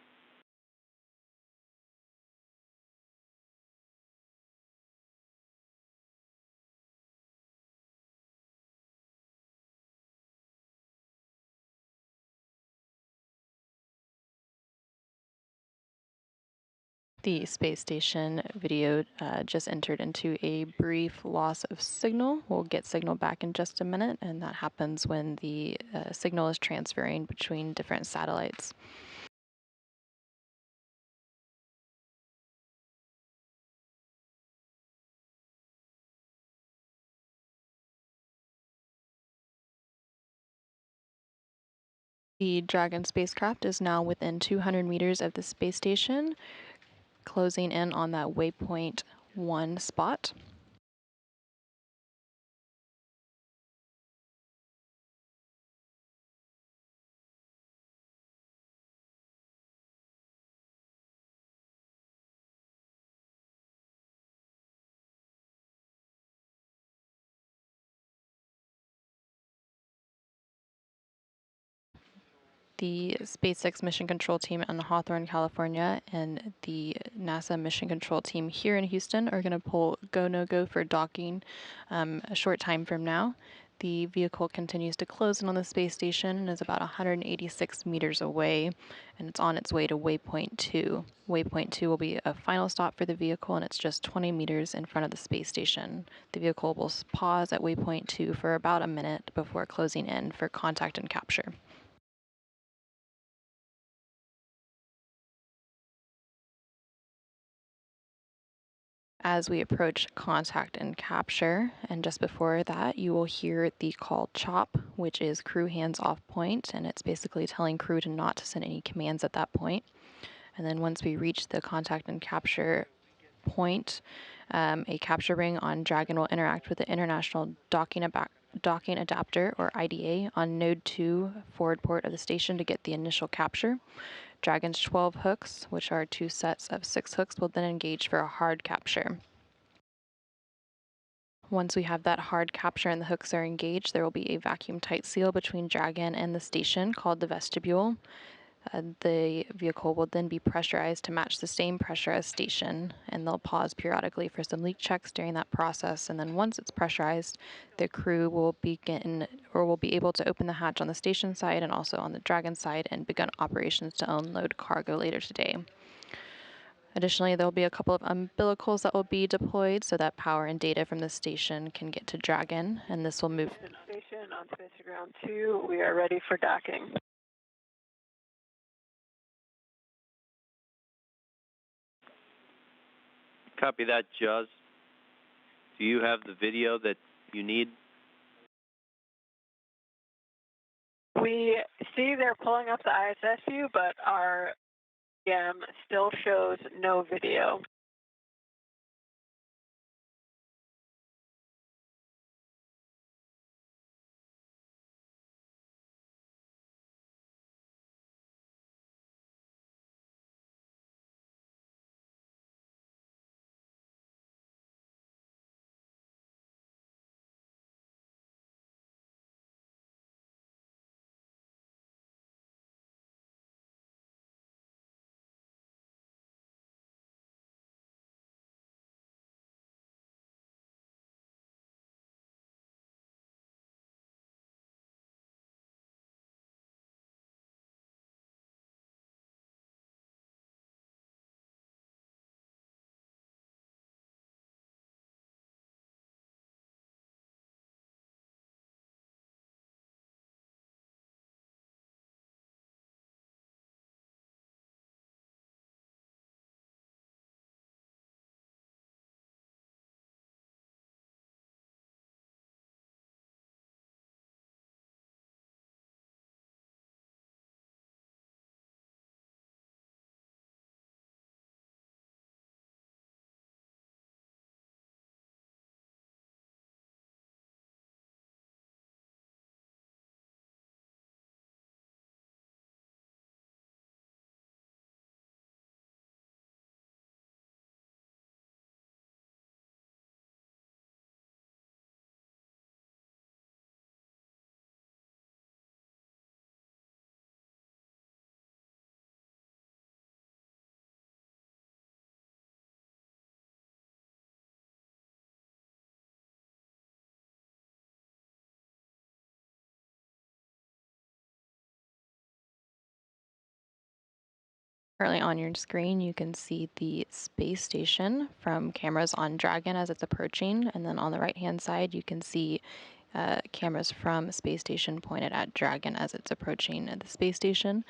Speaker 1: The space station video just entered into a brief loss of signal. We'll get signal back in just a minute, and that happens when the signal is transferring between different satellites. The Dragon spacecraft is now within 200 meters of the space station, closing in on that waypoint 1 spot. The SpaceX mission control team in Hawthorne, California, and the NASA mission control team here in Houston are going to pull go, no go for docking a short time from now. The vehicle continues to close in on the space station and is about 186 meters away, and it's on its way to waypoint 2. Waypoint 2 will be a final stop for the vehicle, and it's just 20 meters in front of the space station. The vehicle will pause at waypoint 2 for about a minute before closing in for contact and capture. As we approach contact and capture, and just before that, you will hear the call CHOP, which is crew hands off point, and it's basically telling crew to not to send any commands at that point. And then once we reach the contact and capture point, a capture ring on Dragon will interact with the International Docking Adapter, or IDA, on node 2 forward port of the station to get the initial capture. Dragon's 12 hooks, which are 2 sets of 6 hooks, will then engage for a hard capture. Once we have that hard capture and the hooks are engaged, there will be a vacuum tight seal between Dragon and the station called the vestibule. The vehicle will then be pressurized to match the same pressure as station, and they'll pause periodically for some leak checks during that process. And then once it's pressurized, the crew will will be able to open the hatch on the station side and also on the Dragon side and begin operations to unload cargo later today. Additionally, there will be a couple of umbilicals that will be deployed so that power and data from the station can get to Dragon, and this will move.
Speaker 4: Station on Space Ground 2, we are ready for docking.
Speaker 3: Copy that, Juz. Do you have the video that you need?
Speaker 4: We see they're pulling up the ISS view, but our still shows no video.
Speaker 1: Currently on your screen, you can see the space station from cameras on Dragon as it's approaching, and then on the right-hand side, you can see cameras from space station pointed at Dragon as it's approaching the space station.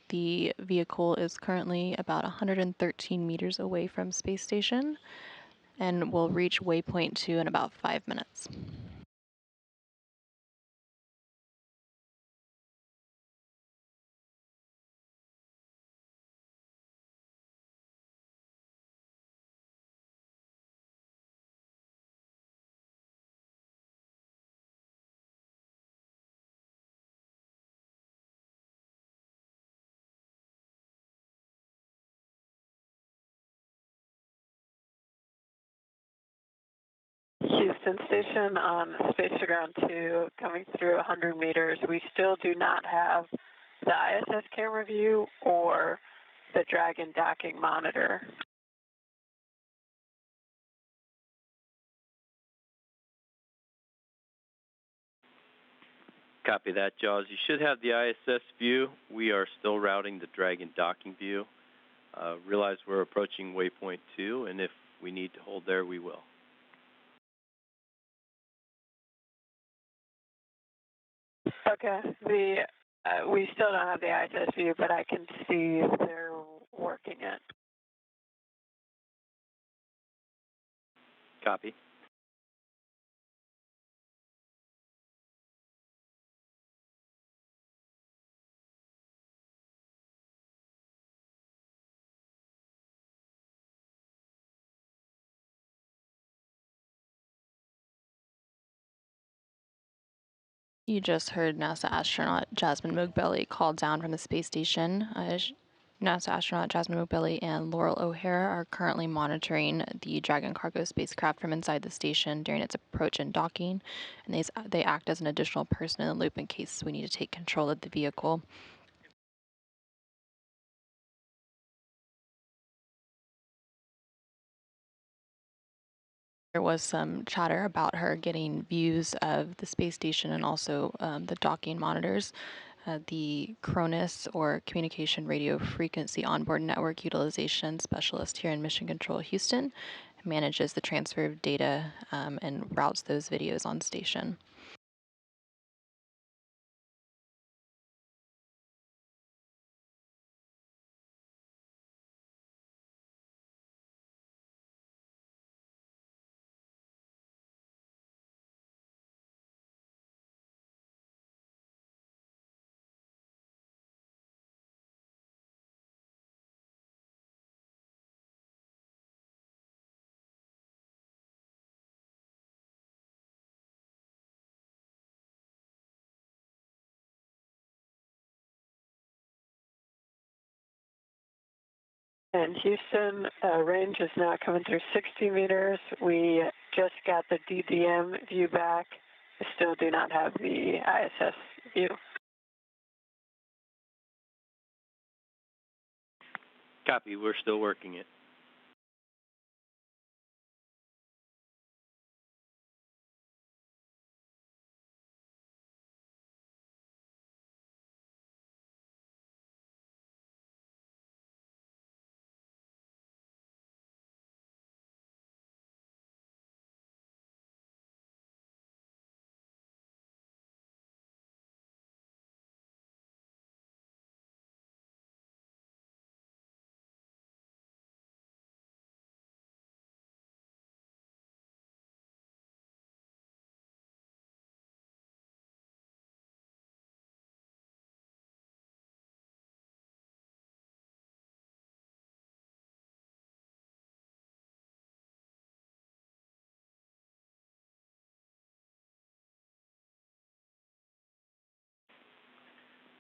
Speaker 1: The vehicle is currently about 113 meters away from space station and will reach waypoint 2 in about 5 minutes.
Speaker 4: Houston Station on Space to Ground 2, coming through 100 meters. We still do not have the ISS camera view or the Dragon docking monitor.
Speaker 3: Copy that, Jaws. You should have the ISS view. We are still routing the Dragon docking view. Realize we're approaching waypoint 2, and if we need to hold there, we will.
Speaker 4: Okay. We still don't have the ISS view, but I can see they're working it.
Speaker 3: Copy.
Speaker 1: You just heard NASA astronaut Jasmine Mogbelli call down from the space station. NASA astronaut Jasmine Mogbelli and Laurel O'Hara are currently monitoring the Dragon cargo spacecraft from inside the station during its approach and docking, and they act as an additional person in the loop in case we need to take control of the vehicle. There was some chatter about her getting views of the space station and also the docking monitors. The CRONUS, or Communication Radio Frequency Onboard Network Utilization Specialist here in Mission Control Houston, manages the transfer of data and routes those videos on station.
Speaker 4: And Houston, range is now coming through 60 meters. We just got the DDM view back. We still do not have the ISS view.
Speaker 3: Copy. We're still working it.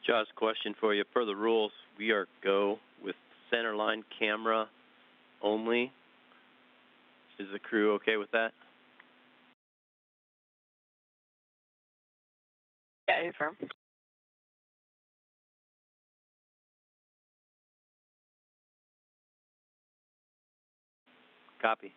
Speaker 3: Jaws, question for you. Per the rules, we are go with centerline camera only. Is the crew okay with that?
Speaker 4: Yeah, affirm.
Speaker 3: Copy.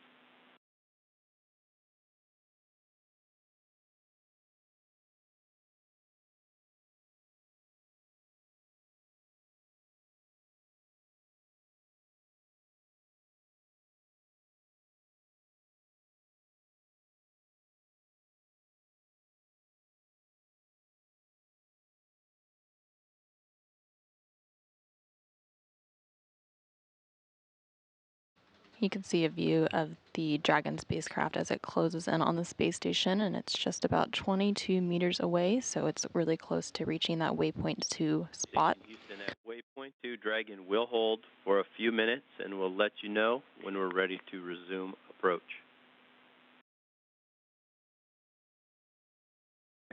Speaker 1: You can see a view of the Dragon spacecraft as it closes in on the space station, and it's just about 22 meters away, so it's really close to reaching that waypoint 2 spot.
Speaker 3: Station Houston, at waypoint 2, Dragon will hold for a few minutes, and we'll let you know when we're ready to resume approach.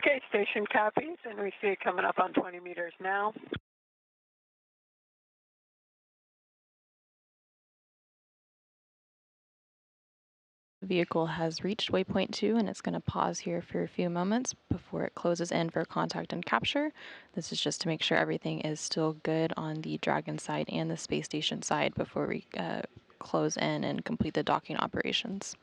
Speaker 4: Okay, station copies, and we see it coming up on 20 meters now.
Speaker 1: The vehicle has reached waypoint 2, and it's going to pause here for a few moments before it closes in for contact and capture. This is just to make sure everything is still good on the Dragon side and the space station side before we close in and complete the docking operations.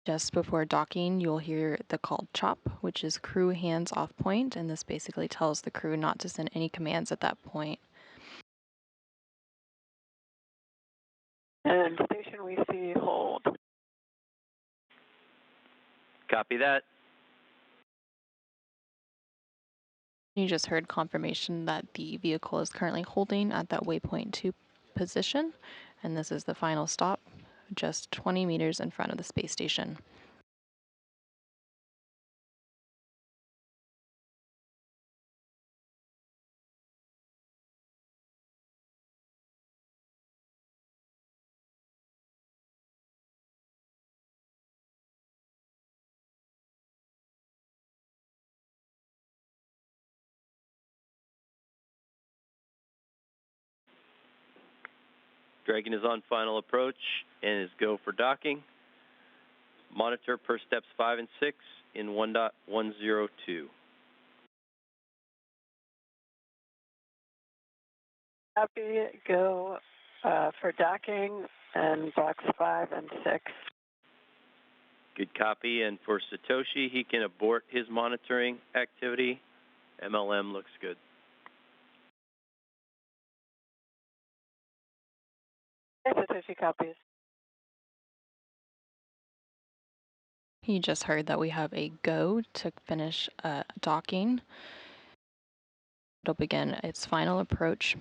Speaker 1: Just before docking, you'll hear the call CHOP, which is crew hands off point, and this basically tells the crew not to send any commands at that point.
Speaker 4: And station we see hold.
Speaker 3: Copy that.
Speaker 1: You just heard confirmation that the vehicle is currently holding at that waypoint 2 position, and this is the final stop, just 20 meters in front of the space station.
Speaker 3: Dragon is on final approach and is go for docking. Monitor per steps 5 and 6 in 1.102.
Speaker 4: Copy, go for docking and box 5 and 6.
Speaker 3: Good copy. And for Satoshi, he can abort his monitoring activity. MLM looks good.
Speaker 4: Okay, Satoshi copies.
Speaker 1: You just heard that we have a go to finish docking. It'll begin its final approach.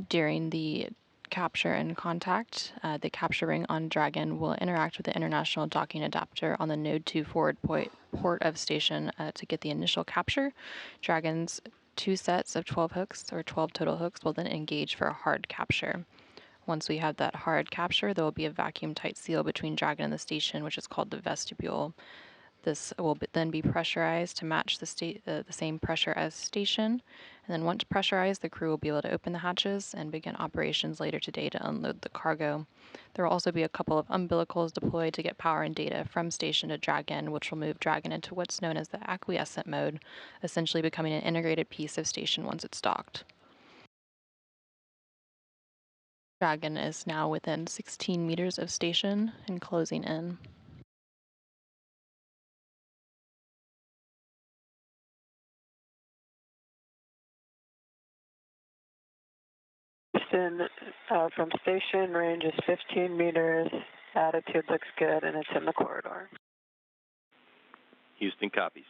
Speaker 1: During the capture and contact, the capture ring on Dragon will interact with the international docking adapter on the Node 2 forward port of station to get the initial capture. Dragon's 2 sets of 12 hooks, or 12 total hooks, will then engage for a hard capture. Once we have that hard capture, there will be a vacuum-tight seal between Dragon and the station, which is called the vestibule. This will then be pressurized to match the same pressure as station. And then once pressurized, the crew will be able to open the hatches and begin operations later today to unload the cargo. There will also be a couple of umbilicals deployed to get power and data from station to Dragon, which will move Dragon into what's known as the acquiescent mode, essentially becoming an integrated piece of station once it's docked. Dragon is now within 16 meters of station and closing in.
Speaker 4: Houston from station, range is 15 meters. Attitude looks good, and it's in the corridor.
Speaker 3: Houston copies.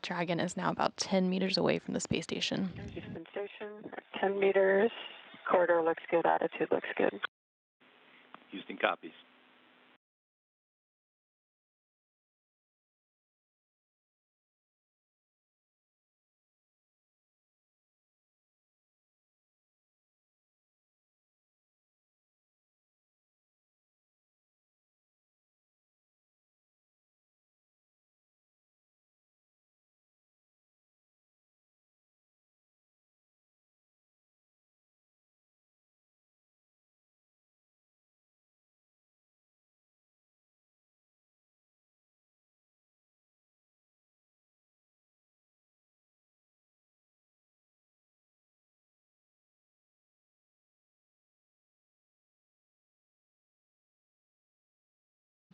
Speaker 1: Dragon is now about 10 meters away from the space station.
Speaker 4: Houston station, 10 meters. Corridor looks good. Attitude looks good.
Speaker 3: Houston copies.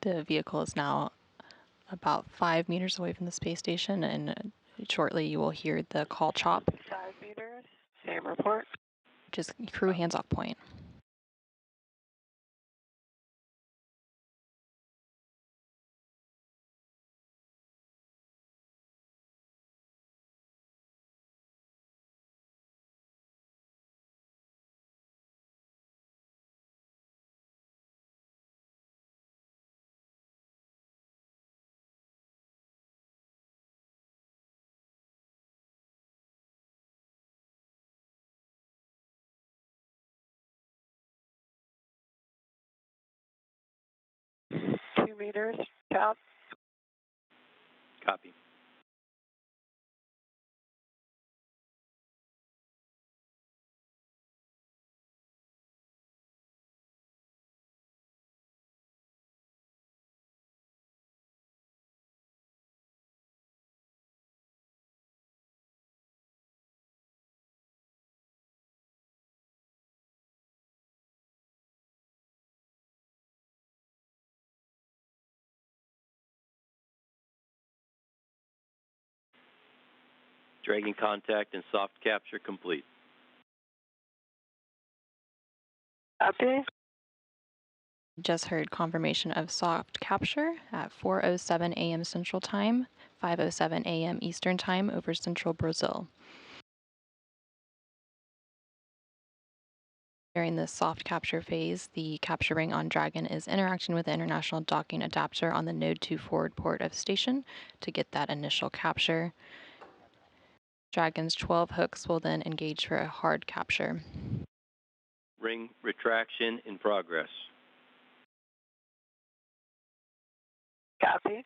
Speaker 1: The vehicle is now about 5 meters away from the space station, and shortly you will hear the call chop,
Speaker 4: 5 meters, same report.
Speaker 1: which is crew hands-off point.
Speaker 4: Two meters, chop.
Speaker 3: Copy. Dragging contact and soft capture complete.
Speaker 4: Copy.
Speaker 1: Just heard confirmation of soft capture at 4:07 a.m. Central Time, 5:07 a.m. Eastern Time over central Brazil. During this soft capture phase, the capture ring on Dragon is interacting with the international docking adapter on the Node 2 forward port of station to get that initial capture. Dragon's 12 hooks will then engage for a hard capture.
Speaker 3: Ring retraction in progress.
Speaker 4: Copy.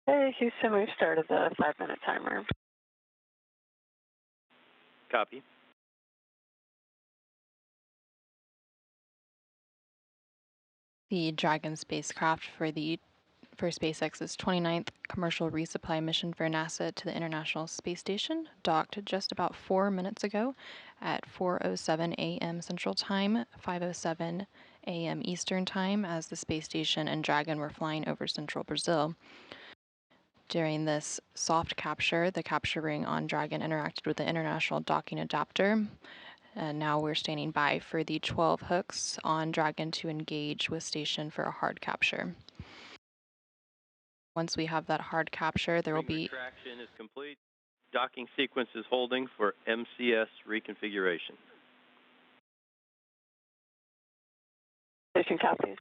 Speaker 4: Hey, Houston, we've started the 5-minute timer.
Speaker 3: Copy.
Speaker 1: The Dragon spacecraft for SpaceX's 29th commercial resupply mission for NASA to the International Space Station docked just about 4 minutes ago at 4:07 a.m. Central Time, 5:07 a.m. Eastern Time, as the space station and Dragon were flying over central Brazil. During this soft capture, the capture ring on Dragon interacted with the International Docking Adapter. And now we're standing by for the 12 hooks on Dragon to engage with station for a hard capture. Once we have that hard capture, there will be...
Speaker 3: Retraction is complete. Docking sequence is holding for MCS reconfiguration.
Speaker 4: Station copies.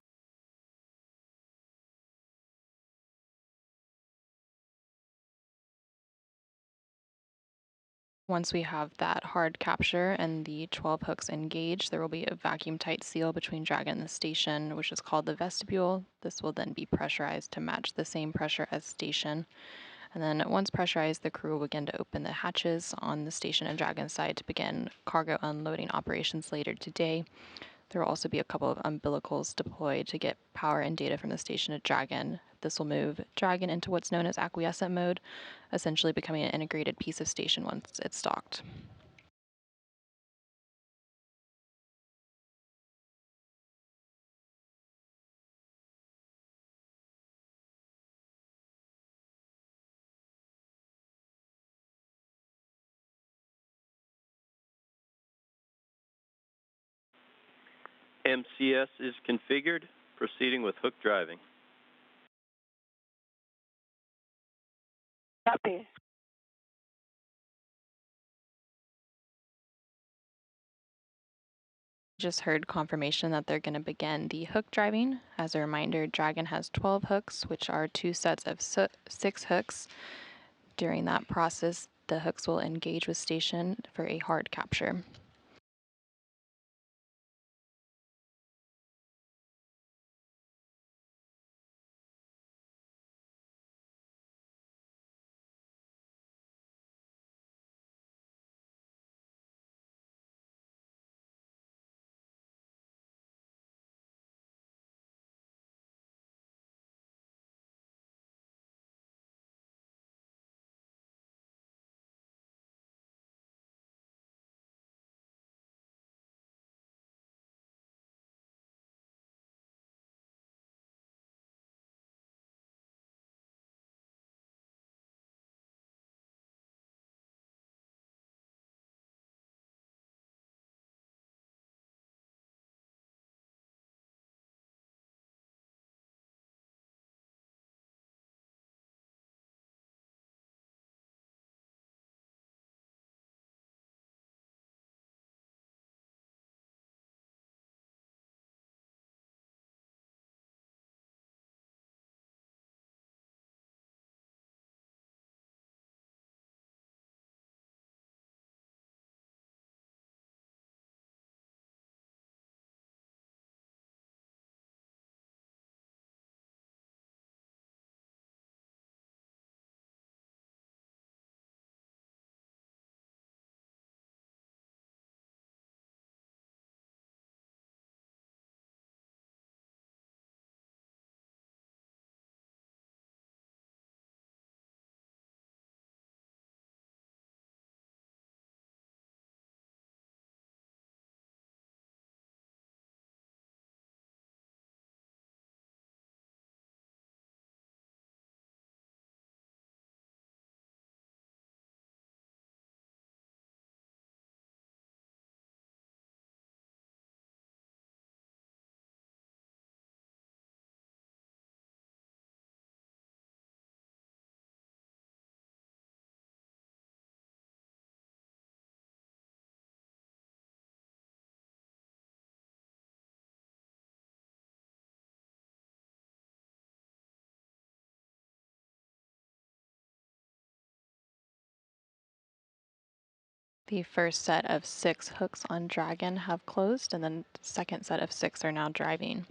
Speaker 1: Once we have that hard capture and the 12 hooks engaged, there will be a vacuum-tight seal between Dragon and the station, which is called the vestibule. This will then be pressurized to match the same pressure as station. And then once pressurized, the crew will begin to open the hatches on the station and Dragon side to begin cargo unloading operations later today. There will also be a couple of umbilicals deployed to get power and data from the station to Dragon. This will move Dragon into what's known as acquiescent mode, essentially becoming an integrated piece of station once it's docked.
Speaker 3: MCS is configured, proceeding with hook driving.
Speaker 4: Copy.
Speaker 1: Just heard confirmation that they're going to begin the hook driving. As a reminder, Dragon has 12 hooks, which are 2 sets of 6 hooks. During that process, the hooks will engage with station for a hard capture. The first set of 6 hooks on Dragon have closed, and then the second set of 6 are now driving.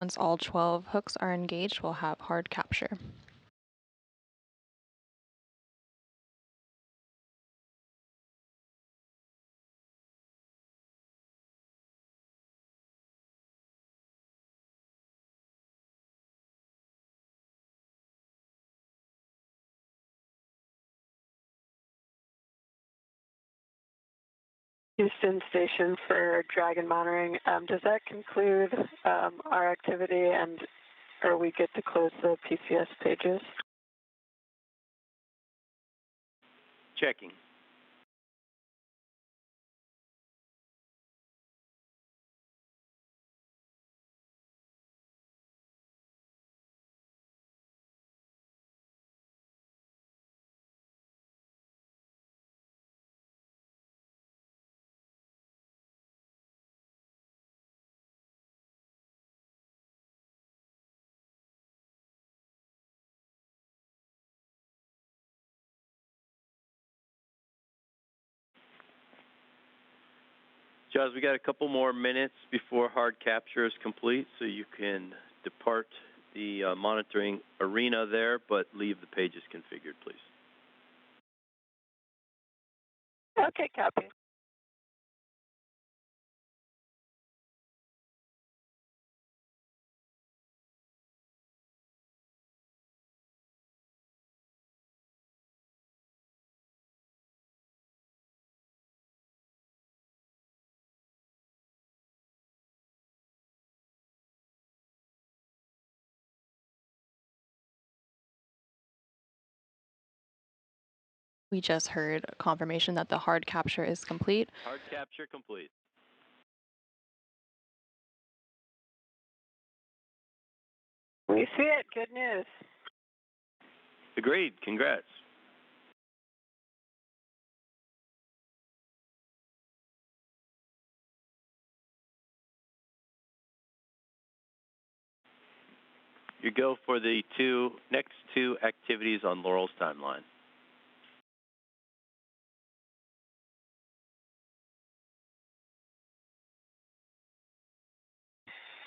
Speaker 1: Once all 12 hooks are engaged, we'll have hard capture.
Speaker 4: Houston Station for Dragon monitoring. Does that conclude our activity, and or we get to close the PCS pages?
Speaker 3: Checking. Jaws, we got a couple more minutes before hard capture is complete, so you can depart the monitoring arena there, but leave the pages configured, please.
Speaker 4: Okay, copy.
Speaker 1: We just heard confirmation that the hard capture is complete.
Speaker 3: Hard capture complete.
Speaker 4: We see it. Good news.
Speaker 3: Agreed. Congrats. You go for the next two activities on Laurel's timeline.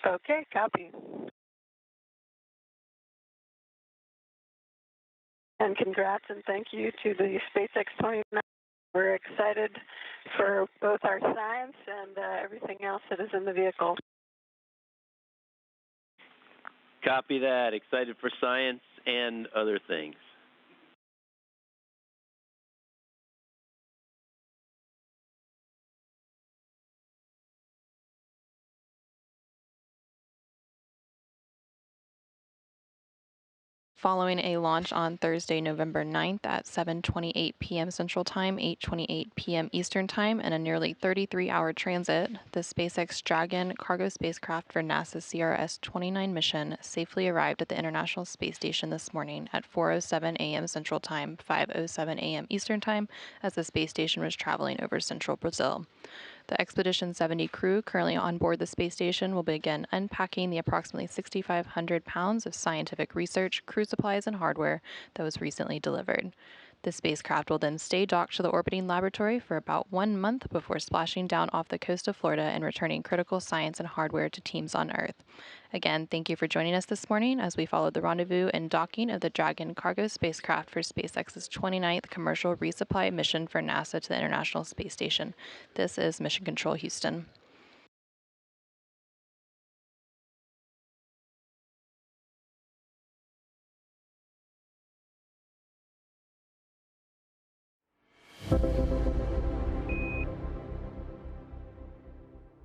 Speaker 4: Okay, copy. And congrats and thank you to the SpaceX 29. We're excited for both our science and everything else that is in the vehicle.
Speaker 3: Copy that. Excited for science and other things.
Speaker 1: Following a launch on Thursday, November 9th at 7:28 p.m. Central Time, 8:28 p.m. Eastern Time, and a nearly 33-hour transit, the SpaceX Dragon cargo spacecraft for NASA's CRS-29 mission safely arrived at the International Space Station this morning at 4:07 a.m. Central Time, 5:07 a.m. Eastern Time, as the space station was traveling over central Brazil. The Expedition 70 crew currently on board the space station will begin unpacking the approximately 6,500 pounds of scientific research, crew supplies, and hardware that was recently delivered. The spacecraft will then stay docked to the orbiting laboratory for about 1 month before splashing down off the coast of Florida and returning critical science and hardware to teams on Earth. Again, thank you for joining us this morning as we followed the rendezvous and docking of the Dragon cargo spacecraft for SpaceX's 29th commercial resupply mission for NASA to the International Space Station. This is Mission Control Houston.